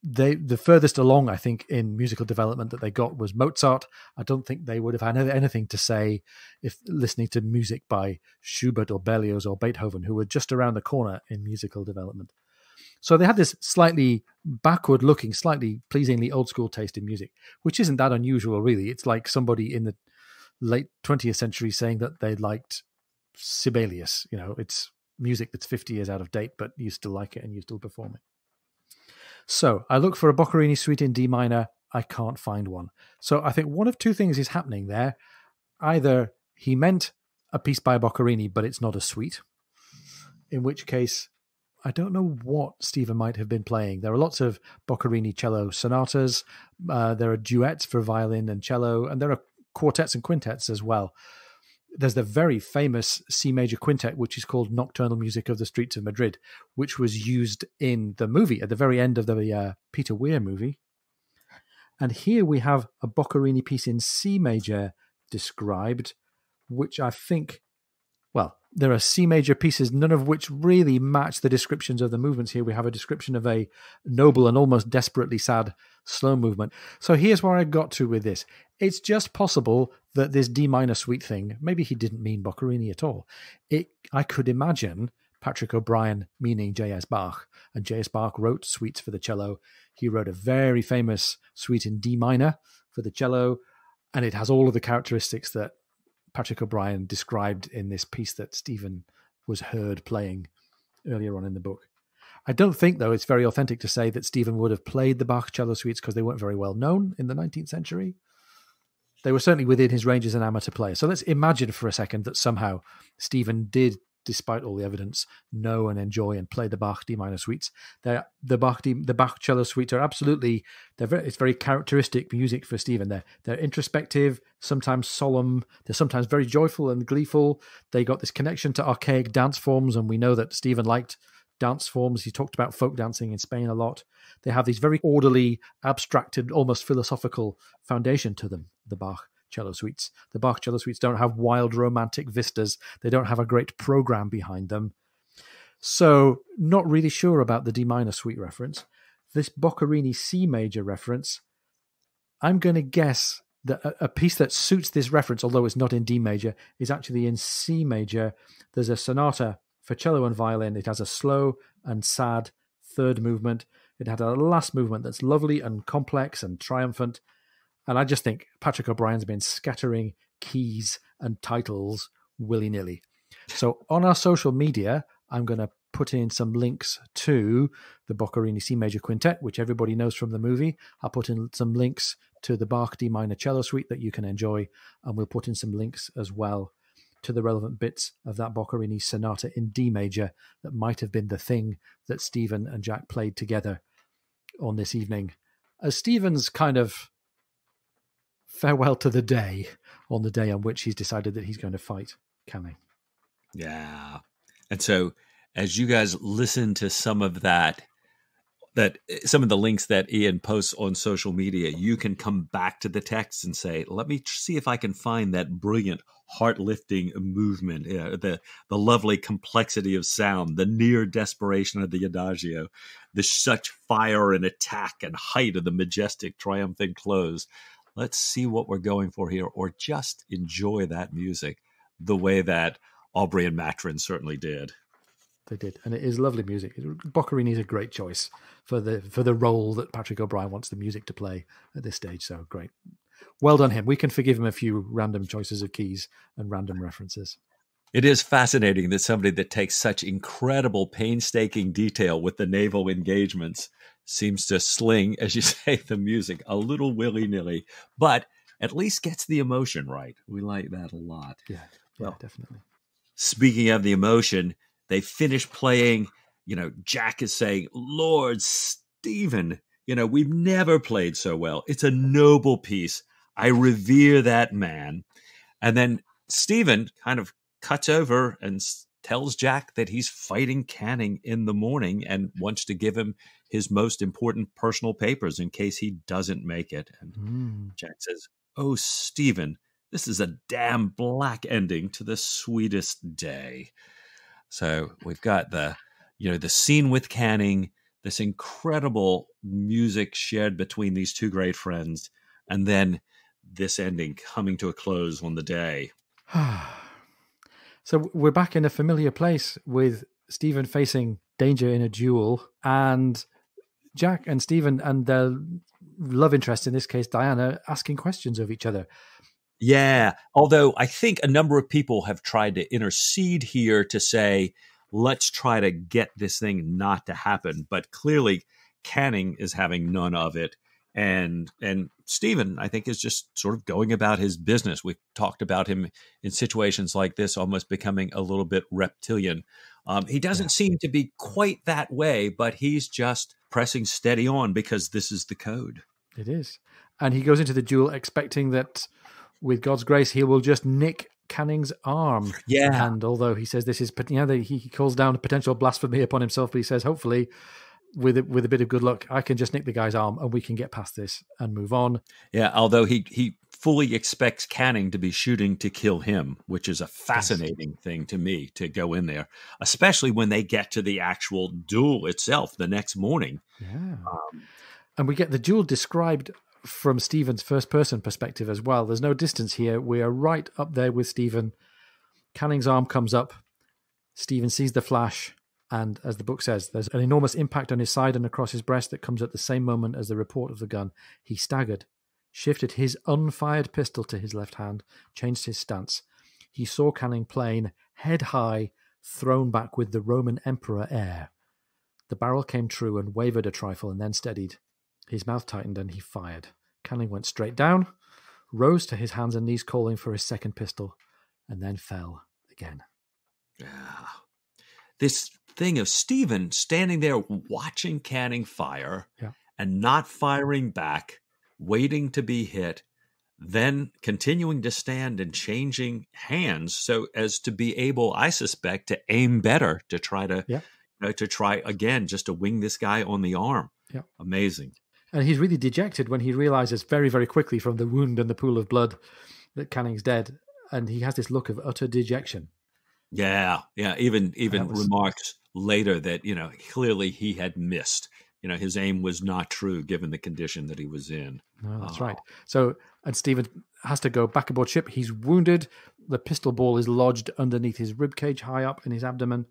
The furthest along, I think, in musical development that they got was Mozart. I don't think they would have had anything to say if listening to music by Schubert or Berlioz or Beethoven, who were just around the corner in musical development. So they had this slightly backward-looking, slightly pleasingly old-school taste in music, which isn't that unusual, really. It's like somebody in the late 20th century saying that they liked Sibelius. You know, it's music that's 50 years out of date, but you still like it and you still perform it. So I look for a Boccherini suite in D minor. I can't find one. So I think one of two things is happening there. Either he meant a piece by Boccherini, but it's not a suite, in which case I don't know what Stephen might have been playing. There are lots of Boccherini cello sonatas. There are duets for violin and cello, and there are quartets and quintets as well. There's the very famous C major quintet, which is called Nocturnal Music of the Streets of Madrid, which was used in the movie at the very end of the Peter Weir movie. And here we have a Boccherini piece in C major described, which I think, well, there are C major pieces, none of which really match the descriptions of the movements here. We have a description of a noble and almost desperately sad slow movement. So here's where I got to with this. It's just possible that this D minor suite thing, maybe he didn't mean Boccherini at all. I could imagine Patrick O'Brian meaning J.S. Bach, and J.S. Bach wrote suites for the cello. He wrote a very famous suite in D minor for the cello, and it has all of the characteristics that Patrick O'Brian described in this piece that Stephen was heard playing earlier on in the book. I don't think, though, it's very authentic to say that Stephen would have played the Bach cello suites because they weren't very well known in the 19th century. They were certainly within his range as an amateur player. So let's imagine for a second that somehow Stephen did, despite all the evidence, know and enjoy and play the Bach D minor suites. The Bach cello suites are absolutely, it's very characteristic music for Stephen. They're introspective, sometimes solemn. They're sometimes very joyful and gleeful. They got this connection to archaic dance forms, and we know that Stephen liked dance forms. He talked about folk dancing in Spain a lot. They have these very orderly, abstracted, almost philosophical foundation to them, the Bach cello suites. The Bach cello suites don't have wild romantic vistas. They don't have a great program behind them. So not really sure about the D minor suite reference. This Boccherini C major reference, I'm going to guess that a piece that suits this reference, although it's not in D major, is actually in C major. There's a sonata for cello and violin. It has a slow and sad third movement. It had a last movement that's lovely and complex and triumphant. And I just think Patrick O'Brian's been scattering keys and titles willy-nilly. So on our social media, I'm going to put in some links to the Boccherini C major quintet, which everybody knows from the movie. I'll put in some links to the Bach D minor cello suite that you can enjoy. And we'll put in some links as well to the relevant bits of that Boccherini sonata in D major that might have been the thing that Stephen and Jack played together on this evening. As Stephen's kind of farewell to the day on the day on which he's decided that he's going to fight Canning. Yeah. And so as you guys listen to some of some of the links that Ian posts on social media, you can come back to the text and say, let me see if I can find that brilliant heart-lifting movement, the lovely complexity of sound, the near desperation of the adagio, the such fire and attack and height of the majestic triumphant close. Let's see what we're going for here, or just enjoy that music the way that Aubrey and Matrin certainly did. They did, and it is lovely music. Boccherini is a great choice for the role that Patrick O'Brian wants the music to play at this stage. So great, well done him. We can forgive him a few random choices of keys and random references. It is fascinating that somebody that takes such incredible painstaking detail with the naval engagements seems to sling, as you say, the music a little willy-nilly, but at least gets the emotion right. We like that a lot. Yeah, Well, definitely. Speaking of the emotion, they finish playing. Jack is saying, Lord Stephen, we've never played so well. It's a noble piece. I revere that man. And then Stephen kind of cuts over and tells Jack that he's fighting Canning in the morning and wants to give him his most important personal papers in case he doesn't make it. And Jack says, oh, Stephen, this is a damn black ending to the sweetest day. So we've got the scene with Canning, this incredible music shared between these two great friends, and then this ending coming to a close on the day. So we're back in a familiar place with Stephen facing danger in a duel, and Jack and Stephen and their love interest, in this case Diana, asking questions of each other. Yeah, although I think a number of people have tried to intercede here to say, let's try to get this thing not to happen. But clearly Canning is having none of it. And Stephen, I think, is just sort of going about his business. We've talked about him in situations like this almost becoming a little bit reptilian. He doesn't seem to be quite that way, but he's just pressing steady on because this is the code. It is. And he goes into the duel expecting that with God's grace, he will just nick Canning's arm. Yeah. And although he says this is, he calls down a potential blasphemy upon himself, but he says, hopefully, with a bit of good luck, I can just nick the guy's arm and we can get past this and move on. Yeah, although he fully expects Canning to be shooting to kill him, which is a fascinating thing to me to go in there, especially when they get to the actual duel itself the next morning. Yeah. And we get the duel described from Stephen's first-person perspective as well. There's no distance here. We are right up there with Stephen. Canning's arm comes up. Stephen sees the flash. And as the book says, there's an enormous impact on his side and across his breast that comes at the same moment as the report of the gun. He staggered, shifted his unfired pistol to his left hand, changed his stance. He saw Canning plain, head high, thrown back with the Roman emperor air. The barrel came true and wavered a trifle and then steadied. His mouth tightened and he fired. Canning went straight down, rose to his hands and knees calling for his second pistol, and then fell again. Yeah. This thing of Stephen standing there watching Canning fire and not firing back, waiting to be hit, then continuing to stand and changing hands so as to be able, I suspect, to aim better, to try to try again, just to wing this guy on the arm. Yeah. Amazing. And he's really dejected when he realizes very, very quickly from the wound and the pool of blood that Canning's dead. And he has this look of utter dejection. Yeah. Even remarks later that, clearly he had missed. His aim was not true given the condition that he was in. No, that's right. So, and Stephen has to go back aboard ship. He's wounded. The pistol ball is lodged underneath his ribcage, high up in his abdomen.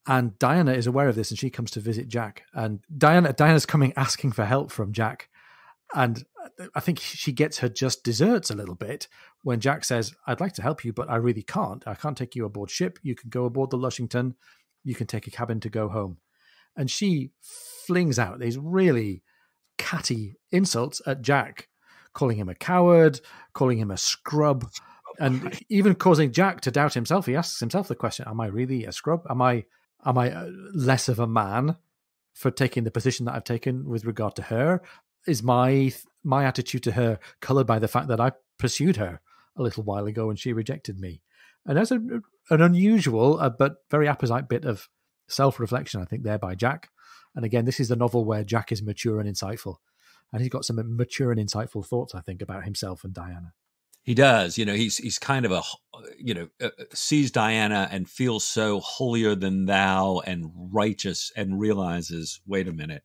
And Diana is aware of this and she comes to visit Jack. And Diana's coming asking for help from Jack. And I think she gets her just desserts a little bit when Jack says, I'd like to help you, but I really can't. I can't take you aboard ship. You can go aboard the Lushington. You can take a cabin to go home. And she flings out these really catty insults at Jack, calling him a coward, calling him a scrub, and even causing Jack to doubt himself. He asks himself the question, am I really a scrub? Am I less of a man for taking the position that I've taken with regard to her? Is my attitude to her colored by the fact that I pursued her a little while ago and she rejected me? And that's an unusual but very apposite bit of self-reflection, I think, there by Jack. And again, this is the novel where Jack is mature and insightful. And he's got some mature and insightful thoughts, I think, about himself and Diana. He does. He's kind of sees Diana and feels so holier than thou and righteous and realizes, wait a minute,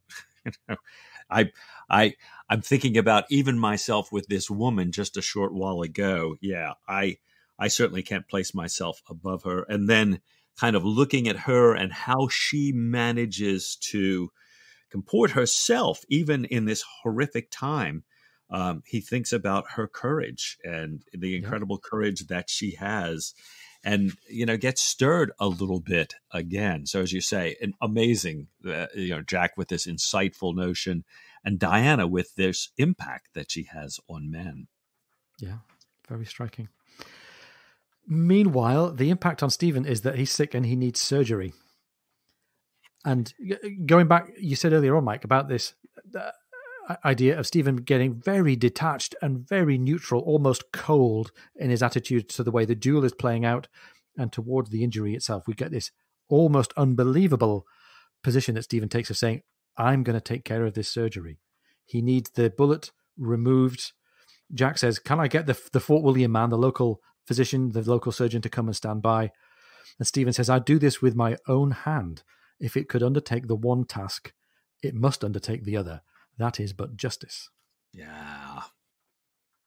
I'm thinking about even myself with this woman just a short while ago. Yeah, I certainly can't place myself above her. And then kind of looking at her and how she manages to comport herself, even in this horrific time, He thinks about her courage and the incredible courage that she has, and gets stirred a little bit again. So as you say, an amazing, Jack with this insightful notion, and Diana with this impact that she has on men. Yeah, very striking. Meanwhile, the impact on Stephen is that he's sick and he needs surgery. And going back, you said earlier on, Mike, about this idea of Stephen getting very detached and very neutral, almost cold in his attitude to the way the duel is playing out and towards the injury itself. We get this almost unbelievable position that Stephen takes of saying, I'm going to take care of this surgery. He needs the bullet removed. Jack says, can I get the Fort William man, the local physician, the local surgeon, to come and stand by? And Stephen says, I do this with my own hand. If it could undertake the one task, it must undertake the other. That is but justice. Yeah.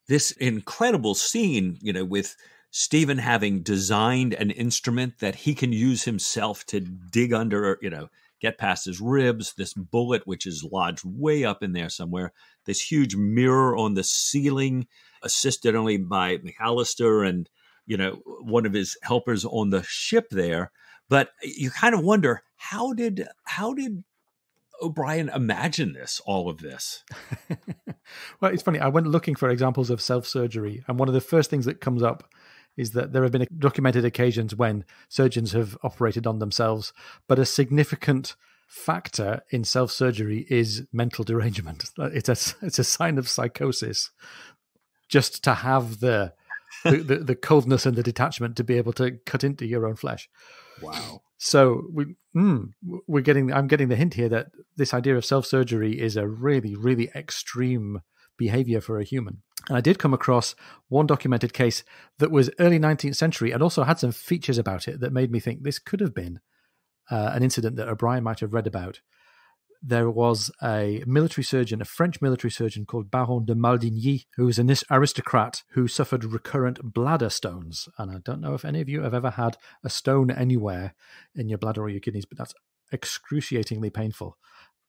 This incredible scene, with Stephen having designed an instrument that he can use himself to dig under, get past his ribs, this bullet, which is lodged way up in there somewhere, this huge mirror on the ceiling, assisted only by McAllister and, one of his helpers on the ship there. But you kind of wonder, how did O'Brien imagine all of this? Well, it's funny. I went looking for examples of self-surgery, and one of the first things that comes up is that there have been documented occasions when surgeons have operated on themselves, but a significant factor in self-surgery is mental derangement. It's a sign of psychosis just to have the coldness and the detachment to be able to cut into your own flesh. Wow. So I'm getting the hint here that this idea of self-surgery is a really, really extreme behavior for a human. And I did come across one documented case that was early 19th century and also had some features about it that made me think this could have been an incident that O'Brien might have read about. There was a military surgeon, a French military surgeon called Baron de Maldigny, who was an aristocrat who suffered recurrent bladder stones. And I don't know if any of you have ever had a stone anywhere in your bladder or your kidneys, but that's excruciatingly painful.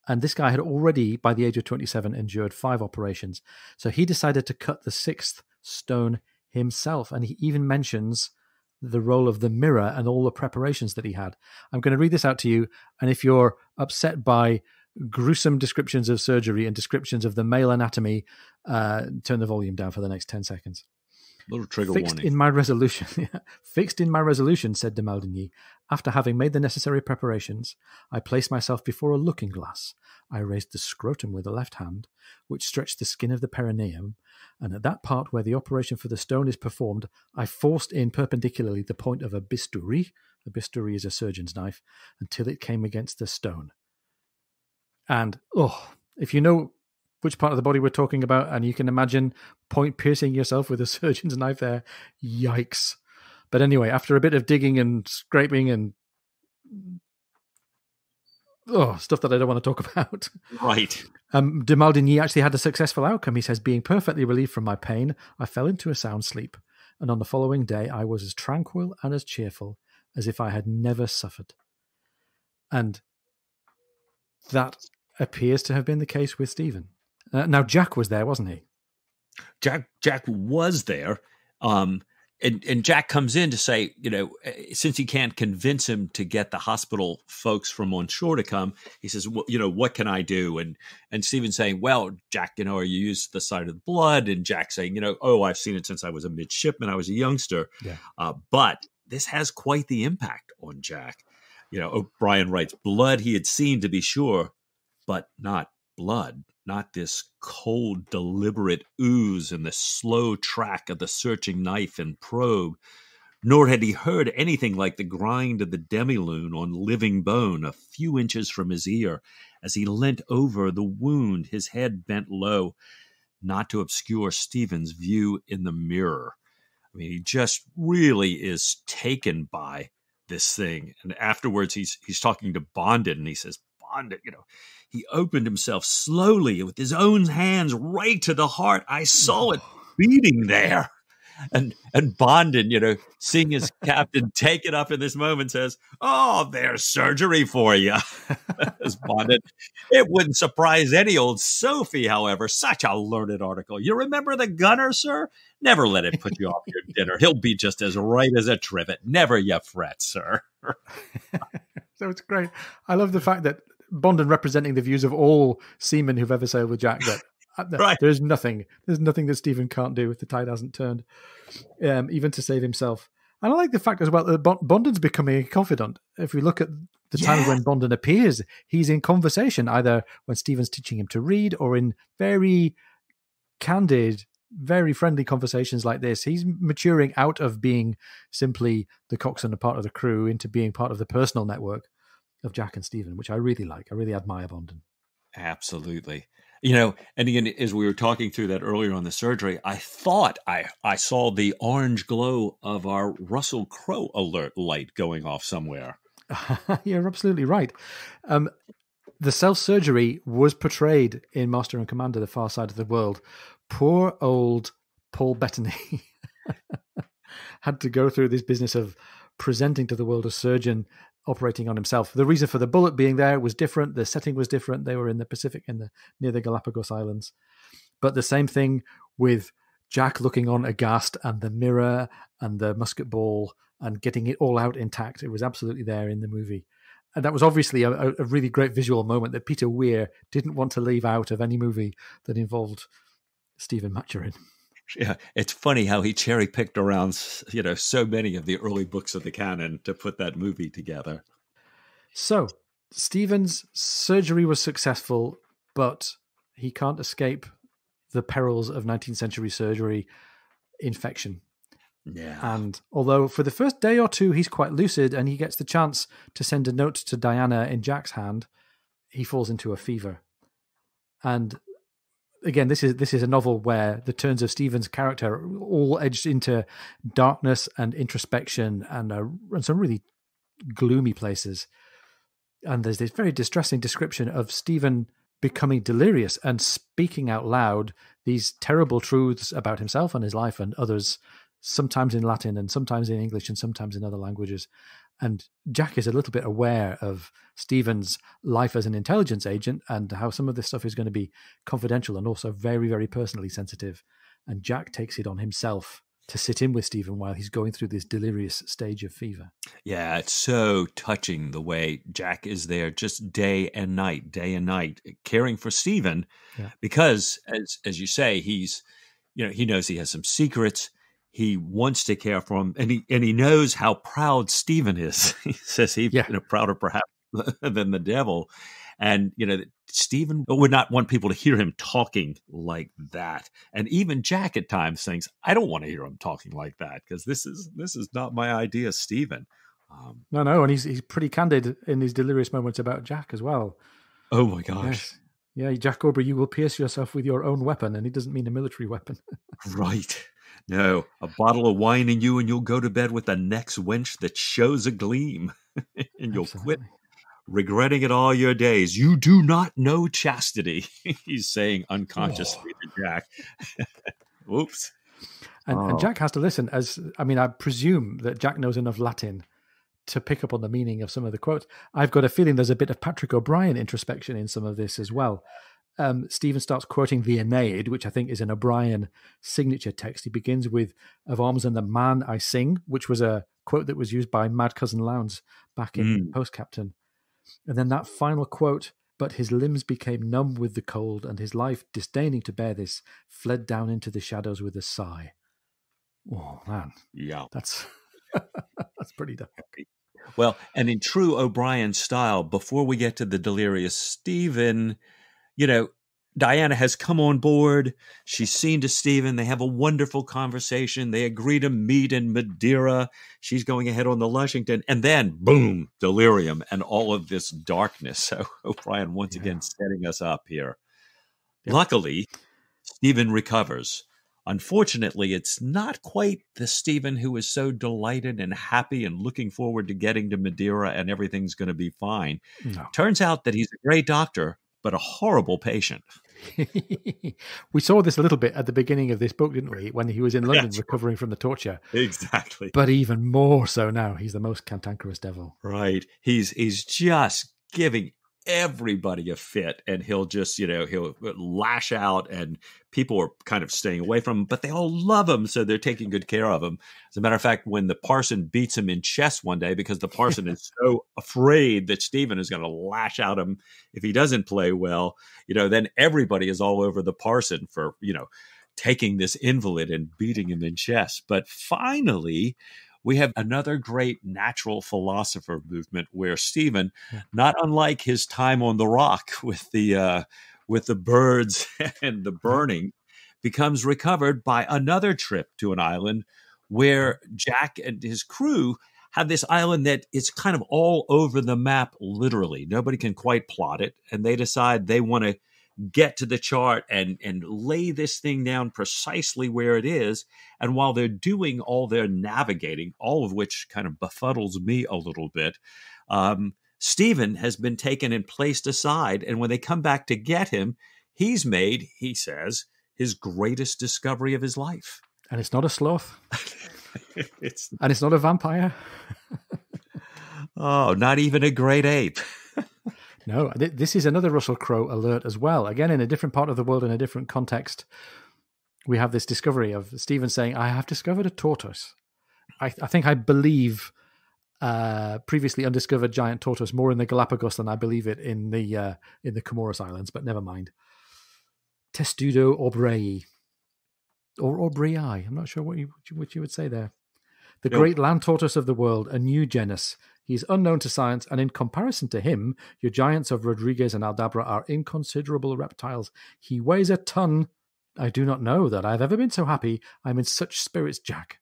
And this guy had already, by the age of 27, endured 5 operations. So he decided to cut the 6th stone himself. And he even mentions the role of the mirror and all the preparations that he had. I'm going to read this out to you. And if you're upset by gruesome descriptions of surgery and descriptions of the male anatomy, turn the volume down for the next 10 seconds. Little trigger Fixed warning. in my resolution, fixed in my resolution, said de Maldigny. After having made the necessary preparations, I placed myself before a looking glass. I raised the scrotum with the left hand, which stretched the skin of the perineum, and at that part where the operation for the stone is performed, I forced in perpendicularly the point of a bisturi. A bisturi is a surgeon's knife, until it came against the stone. And, if you know which part of the body we're talking about, and you can imagine point piercing yourself with a surgeon's knife there, yikes. But anyway, after a bit of digging and scraping and stuff that I don't want to talk about. Right. De Maldigny actually had a successful outcome. He says, being perfectly relieved from my pain, I fell into a sound sleep. And on the following day, I was as tranquil and as cheerful as if I had never suffered. And that appears to have been the case with Stephen. Now, Jack was there, wasn't he? Jack was there. And Jack comes in to say, since he can't convince him to get the hospital folks from on shore to come, he says, well, what can I do? And Stephen's saying, well, Jack, are you used to the sight of the blood? And Jack saying, I've seen it since I was a midshipman. I was a youngster. Yeah. But this has quite the impact on Jack. O'Brien writes, blood he had seen, to be sure, but not blood, not this cold, deliberate ooze and the slow track of the searching knife and probe, nor had he heard anything like the grind of the demi-lune on living bone a few inches from his ear as he leant over the wound, his head bent low, not to obscure Stephen's view in the mirror. I mean, he just really is taken by this thing. And afterwards, he's talking to Bonded, and he says, Bonded, he opened himself slowly with his own hands right to the heart. I saw it beating there. And Bondin, seeing his captain take it up in this moment, says, "Oh, there's surgery for you." As Bondin, "It wouldn't surprise any old Sophie, however, such a learned article. You remember the gunner, sir? Never let it put you off your dinner. He'll be just as right as a trivet. Never you fret, sir." So it's great. I love the fact that Bondin representing the views of all seamen who've ever sailed with Jack, that Right. there's nothing that Stephen can't do if the tide hasn't turned, even to save himself. And I like the fact as well that Bondin's becoming a confidant. If we look at the times when Bondin appears, he's in conversation, either when Stephen's teaching him to read or in very candid, very friendly conversations like this. He's maturing out of being simply the coxswain, a part of the crew, into being part of the personal network of Jack and Stephen, which I really like. I really admire Bondin. Absolutely. And again, as we were talking through that earlier on the surgery, I thought I saw the orange glow of our Russell Crowe alert light going off somewhere. You're absolutely right. The self-surgery was portrayed in Master and Commander, The Far Side of the World. Poor old Paul Bettany had to go through this business of presenting to the world a surgeon operating on himself. The reason for the bullet being there was different. The setting was different. They were in the Pacific, near the Galapagos Islands. But the same thing with Jack looking on aghast, and the mirror and the musket ball, and getting it all out intact. It was absolutely there in the movie. And that was obviously a really great visual moment that Peter Weir didn't want to leave out of any movie that involved Stephen Maturin. Yeah, it's funny how he cherry-picked around, so many of the early books of the canon to put that movie together. So, Stephen's surgery was successful, but he can't escape the perils of 19th century surgery, infection. Yeah. And although for the first day or two he's quite lucid and he gets the chance to send a note to Diana in Jack's hand, he falls into a fever. And again, this is a novel where the turns of Stephen's character are all edged into darkness and introspection and some really gloomy places. And there's this very distressing description of Stephen becoming delirious and speaking out loud these terrible truths about himself and his life and others, sometimes in Latin and sometimes in English and sometimes in other languages. And Jack is a little bit aware of Stephen's life as an intelligence agent and how some of this stuff is going to be confidential and also very, very personally sensitive. And Jack takes it on himself to sit in with Stephen while he's going through this delirious stage of fever. Yeah, it's so touching the way Jack is there just day and night, caring for Stephen, because as you say, he's, he knows he has some secrets. He wants to care for him, and he knows how proud Stephen is. He says he's prouder perhaps than the devil. And, Stephen would not want people to hear him talking like that. And even Jack at times thinks, I don't want to hear him talking like that because this is not my idea, Stephen. No. And he's pretty candid in these delirious moments about Jack as well. Oh, my gosh. Yes. Yeah, Jack Aubrey, you will pierce yourself with your own weapon. And he doesn't mean a military weapon. Right. No, a bottle of wine in you and you'll go to bed with the next wench that shows a gleam. And you'll quit regretting it all your days. You do not know chastity, he's saying unconsciously to Jack. Oops. And Jack has to listen. I presume that Jack knows enough Latin to pick up on the meaning of some of the quotes. I've got a feeling there's a bit of Patrick O'Brien introspection in some of this as well. Stephen starts quoting the Aeneid, which I think is an O'Brien signature text. He begins with, "Of arms and the man I sing," which was a quote that was used by Mad Cousin Lowndes back in Post Captain. And then that final quote, "But his limbs became numb with the cold, and his life, disdaining to bear this, fled down into the shadows with a sigh." Oh, man. Yeah. That's pretty dark. Well, and in true O'Brien style, before we get to the delirious Stephen, Diana has come on board. She's seen to Stephen. They have a wonderful conversation. They agree to meet in Madeira. She's going ahead on the Lushington. And then, boom, delirium and all of this darkness. So O'Brien once again setting us up here. Yep. Luckily, Stephen recovers. Unfortunately, it's not quite the Stephen who is so delighted and happy and looking forward to getting to Madeira and everything's going to be fine. No. Turns out that he's a great doctor, but a horrible patient. We saw this a little bit at the beginning of this book, didn't we? When he was in London recovering from the torture. Exactly. But even more so now. He's the most cantankerous devil. Right. He's just giving everybody a fit, and he'll just, he'll lash out, and people are kind of staying away from him, but they all love him, so they're taking good care of him. As a matter of fact, when the parson beats him in chess one day, because the parson is so afraid that Stephen is going to lash out him if he doesn't play well, then everybody is all over the parson for, taking this invalid and beating him in chess. But finally, we have another great natural philosopher movement where Stephen, not unlike his time on the rock with the birds and the burning, becomes recovered by another trip to an island where Jack and his crew have this island that is kind of all over the map, literally. Nobody can quite plot it. And they decide they want to get to the chart and lay this thing down precisely where it is. And while they're doing all their navigating, all of which kind of befuddles me a little bit, Stephen has been taken and placed aside. And when they come back to get him, he's made, he says, his greatest discovery of his life. And it's not a sloth. And it's not a vampire. Oh, not even a great ape. No, this is another Russell Crowe alert as well. Again, in a different part of the world, in a different context, we have this discovery of Stephen saying, I have discovered a tortoise. I believe previously undiscovered giant tortoise more in the Galapagos than I believe it in the Comoros Islands, but never mind. Testudo aubrei. Or aubrei, I'm not sure what you would say there. The great land tortoise of the world, a new genus. He is unknown to science, and in comparison to him, your giants of Rodriguez and Aldabra are inconsiderable reptiles. He weighs a ton. I do not know that I have ever been so happy. I'm in such spirits, Jack.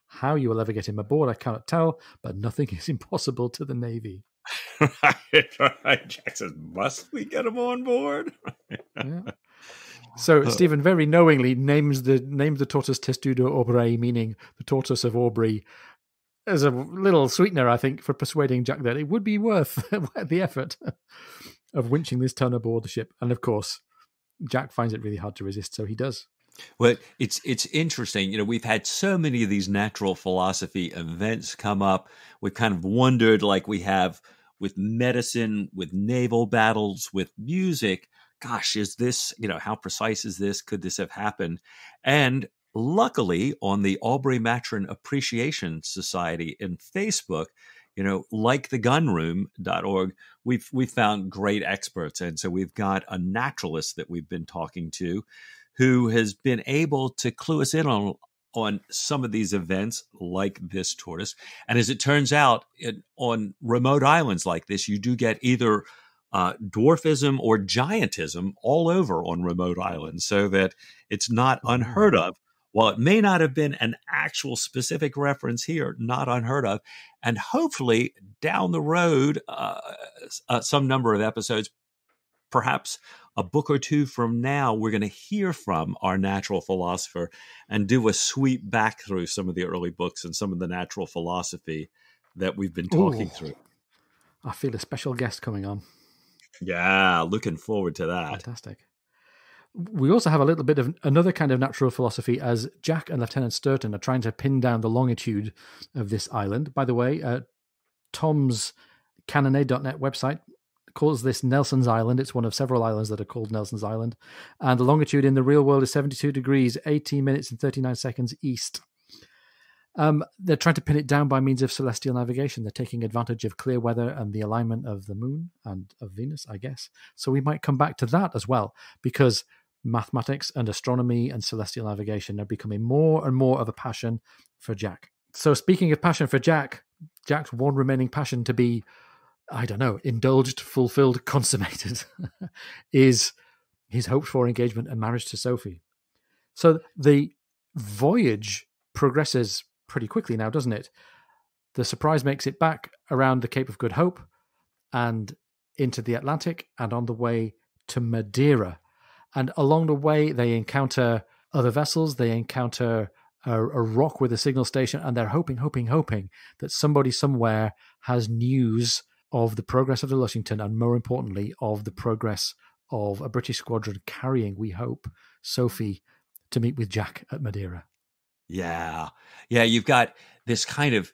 How you will ever get him aboard, I cannot tell, but nothing is impossible to the Navy. Right. Jack says, must we get him on board? Yeah. So Stephen very knowingly names the tortoise Testudo aubrei, meaning the tortoise of Aubrey, as a little sweetener, I think, for persuading Jack that it would be worth the effort of winching this ton aboard the ship. And of course, Jack finds it really hard to resist, so he does. Well, it's interesting. We've had so many of these natural philosophy events come up. We've kind of wondered, like we have with medicine, with naval battles, with music. Gosh, is this, how precise is this? Could this have happened? And luckily, on the Aubrey Matron Appreciation Society in Facebook, like the gunroom.org, we've found great experts. And so we've got a naturalist that we've been talking to who has been able to clue us in on some of these events like this tortoise. And as it turns out, on remote islands like this, you do get either dwarfism or giantism all over on remote islands, so that it's not unheard of. While it may not have been an actual specific reference here, not unheard of. And hopefully down the road, some number of episodes, perhaps a book or two from now, we're going to hear from our natural philosopher and do a sweep back through some of the early books and some of the natural philosophy that we've been talking through. I feel a special guest coming on. Yeah, looking forward to that. Fantastic. We also have a little bit of another kind of natural philosophy as Jack and Lieutenant Sturton are trying to pin down the longitude of this island. By the way, Tom's Cannonade.net website calls this Nelson's Island. It's one of several islands that are called Nelson's Island. And the longitude in the real world is 72 degrees, 18 minutes and 39 seconds east. They're trying to pin it down by means of celestial navigation. They're taking advantage of clear weather and the alignment of the moon and of Venus, I guess. So we might come back to that as well, because mathematics and astronomy and celestial navigation are becoming more and more of a passion for Jack. So speaking of passion for Jack, Jack's one remaining passion to be, indulged, fulfilled, consummated, is his hoped-for engagement and marriage to Sophie. So the voyage progresses pretty quickly now, doesn't it? The Surprise makes it back around the Cape of Good Hope and into the Atlantic and on the way to Madeira. And along the way, they encounter other vessels. They encounter a rock with a signal station, and they're hoping that somebody somewhere has news of the progress of the Lushington and, more importantly, of the progress of a British squadron carrying, we hope, Sophie to meet with Jack at Madeira. Yeah. Yeah, you've got this kind of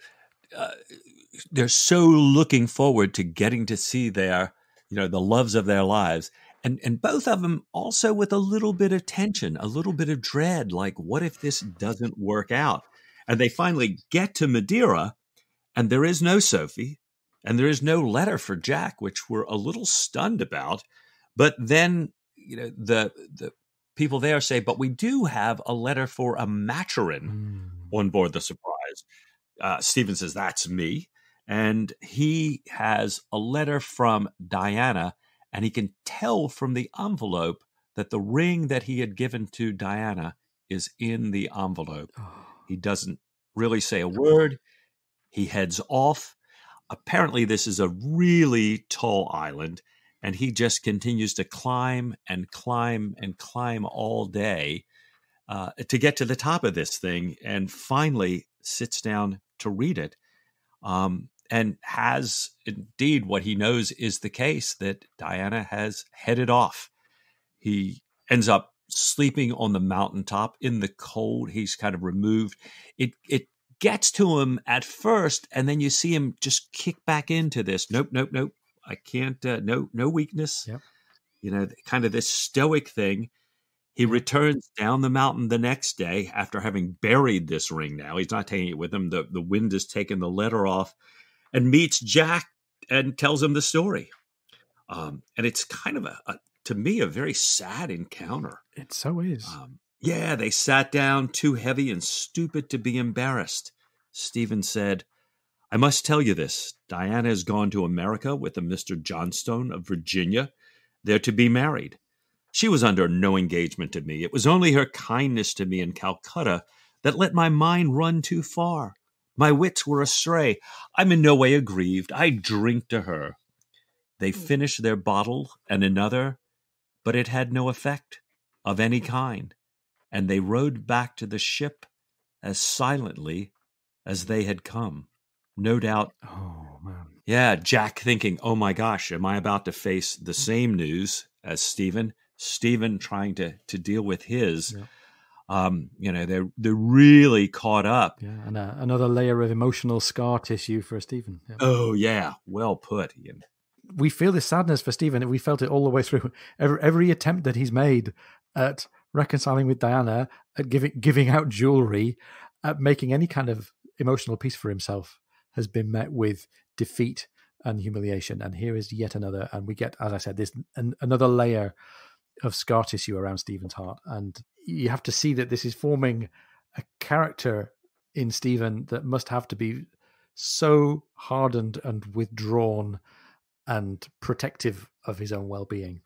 they're so looking forward to getting to see their, the loves of their lives. And both of them also with a little bit of tension, a little bit of dread, like, what if this doesn't work out? And they finally get to Madeira, and there is no Sophie, and there is no letter for Jack, which we're a little stunned about. But then, the people there say, but we do have a letter for a Maturin on board the Surprise. Stephen says, that's me. And he has a letter from Diana, and he can tell from the envelope that the ring that he had given to Diana is in the envelope. He doesn't really say a word. He heads off. Apparently, this is a really tall island, and he just continues to climb and climb and climb all day to get to the top of this thing, and finally sits down to read it. And has indeed what he knows is the case, that Diana has headed off. He ends up sleeping on the mountaintop in the cold. He's kind of removed. It gets to him at first, and then you see him just kick back into this. Nope. I can't. No weakness. Yep. Kind of this stoic thing. He returns down the mountain the next day after having buried this ring. Now he's not taking it with him. The wind has taken the letter off, and meets Jack and tells him the story. And it's kind of to me, a very sad encounter. It so is. Yeah, they sat down, too heavy and stupid to be embarrassed. Stephen said, I must tell you this. Diana has gone to America with a Mr. Johnstone of Virginia. They're to be married. She was under no engagement to me. It was only her kindness to me in Calcutta that let my mind run too far. My wits were astray. I'm in no way aggrieved. I drink to her. They finished their bottle and another, but it had no effect of any kind, and they rowed back to the ship as silently as they had come. No doubt. Oh, man. Yeah, Jack thinking, oh my gosh, am I about to face the same news as Stephen? Stephen trying to deal with his. Yeah. They're really caught up. Yeah, and another layer of emotional scar tissue for Stephen. Yeah. Oh yeah, well put, Ian. We feel this sadness for Stephen, and we felt it all the way through. Every attempt that he's made at reconciling with Diana, at giving out jewelry, at making any kind of emotional peace for himself, has been met with defeat and humiliation. And here is yet another, and we get, as I said, this another layer of scar tissue around Stephen's heart. And you have to see that this is forming a character in Stephen that must have to be so hardened and withdrawn and protective of his own well-being.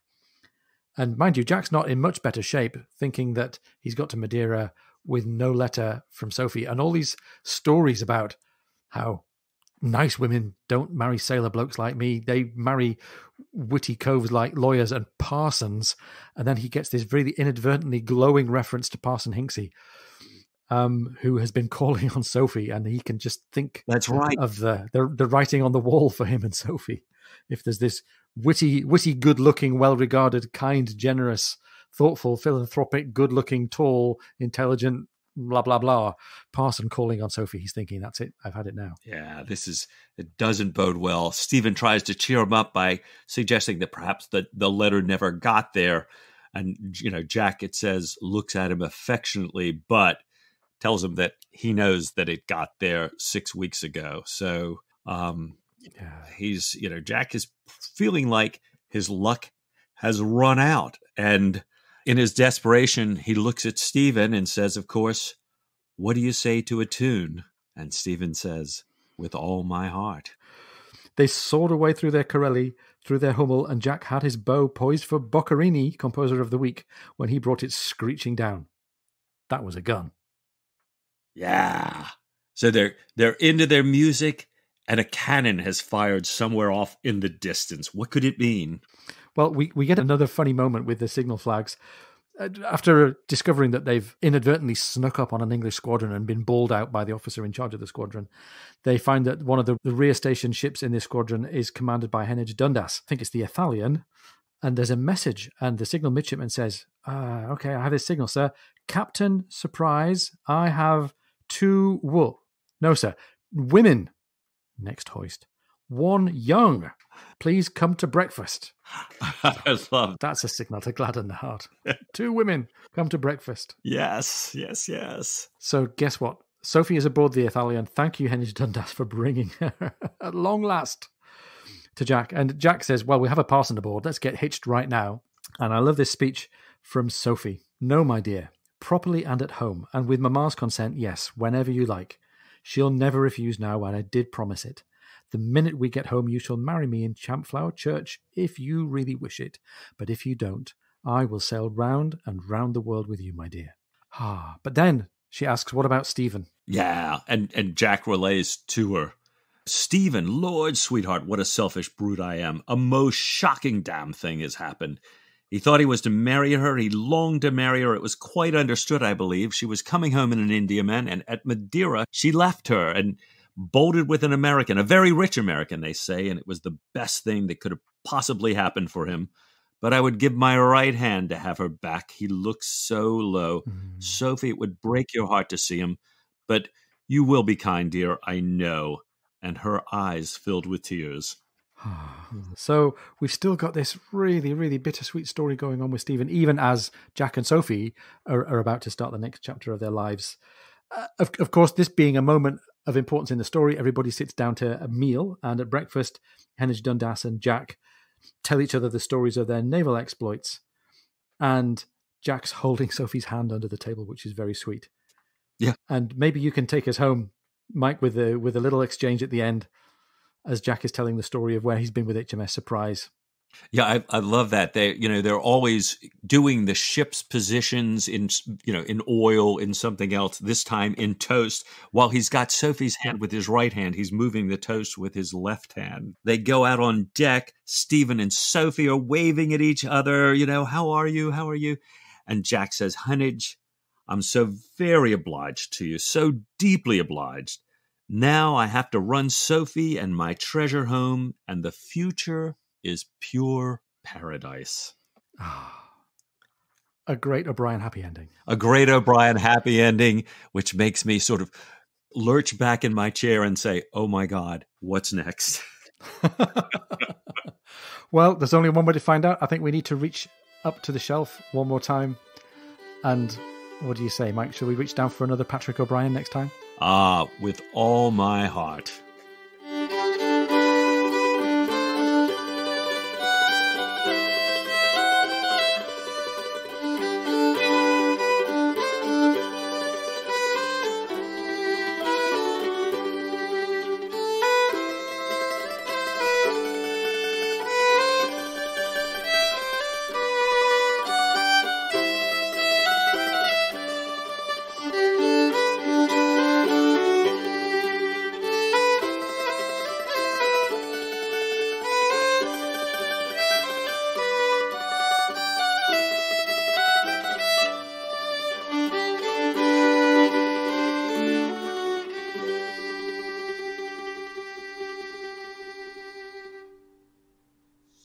And mind you, Jack's not in much better shape, thinking that he's got to Madeira with no letter from Sophie, and all these stories about how nice women don't marry sailor blokes like me. They marry witty coves like lawyers and parsons. And then he gets this really inadvertently glowing reference to Parson Hinksey, who has been calling on Sophie, and he can just think that's right of the writing on the wall for him and Sophie. If there's this witty, good-looking, well-regarded, kind, generous, thoughtful, philanthropic, good-looking, tall, intelligent, blah, blah, blah, parson calling on Sophie, he's thinking, that's it, I've had it now. Yeah, it doesn't bode well. Stephen tries to cheer him up by suggesting that perhaps the letter never got there. And, Jack, it says, looks at him affectionately, but tells him that he knows that it got there 6 weeks ago. So he's, Jack is feeling like his luck has run out. And in his desperation, he looks at Stephen and says, of course, what do you say to a tune? And Stephen says, with all my heart. They soared away through their Corelli, through their Hummel, and Jack had his bow poised for Boccherini, composer of the week, when he brought it screeching down. That was a gun. Yeah. So they're into their music, and a cannon has fired somewhere off in the distance. What could it mean? Well, we get another funny moment with the signal flags. After discovering that they've inadvertently snuck up on an English squadron and been bawled out by the officer in charge of the squadron, they find that one of the rear station ships in this squadron is commanded by Heneage Dundas. I think it's the Ithalian. And there's a message, and the signal midshipman says, okay, I have this signal, sir. Captain Surprise, I have 2 wool. No, sir. Women. Next hoist. 1 young. Please come to breakfast. I love That's a signal to gladden the heart. 2 women, come to breakfast. Yes, yes, yes. So guess what? Sophie is aboard the Ithalian. Thank you, Hennage Dundas, for bringing her at long last to Jack. And Jack says, well, we have a parson aboard. Let's get hitched right now. And I love this speech from Sophie. No, my dear, properly and at home, and with Mamma's consent, yes, whenever you like. She'll never refuse now, and I did promise it. The minute we get home, you shall marry me in Champflower Church, if you really wish it. But if you don't, I will sail round and round the world with you, my dear. But then she asks, what about Stephen? Yeah, and Jack relays to her, Stephen, Lord, sweetheart, what a selfish brute I am. A most shocking damn thing has happened. He thought he was to marry her. He longed to marry her. It was quite understood, I believe. She was coming home in an Indiaman, and at Madeira, she left her and bolted with an American, a very rich American, they say, and it was the best thing that could have possibly happened for him. But I would give my right hand to have her back. He looks so low. Sophie, it would break your heart to see him. But you will be kind, dear, I know. And her eyes filled with tears. So we've still got this really, really bittersweet story going on with Stephen, even as Jack and Sophie are about to start the next chapter of their lives. Of course, this being a moment of importance in the story, everybody sits down to a meal, and at breakfast, Hennage Dundas and Jack tell each other the stories of their naval exploits. And Jack's holding Sophie's hand under the table, which is very sweet. Yeah. And maybe you can take us home, Mike, with a little exchange at the end, as Jack is telling the story of where he's been with HMS Surprise. Yeah, I love that. They're always doing the ship's positions in oil, in something else, this time in toast. While he's got Sophie's hand with his right hand, he's moving the toast with his left hand. They go out on deck. Stephen and Sophie are waving at each other. How are you? How are you? And Jack says, Hennage, I'm so very obliged to you, so deeply obliged. Now I have to run Sophie and my treasure home, and the future is pure paradise. A great O'Brien happy ending. A great O'Brien happy ending, which makes me sort of lurch back in my chair and say, oh my God, what's next? Well, there's only one way to find out. I think we need to reach up to the shelf one more time. And what do you say, Mike? Shall we reach down for another Patrick O'Brien next time? With all my heart.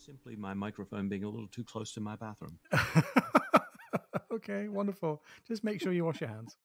Simply my microphone being a little too close to my bathroom. Okay, wonderful. Just make sure you wash your hands.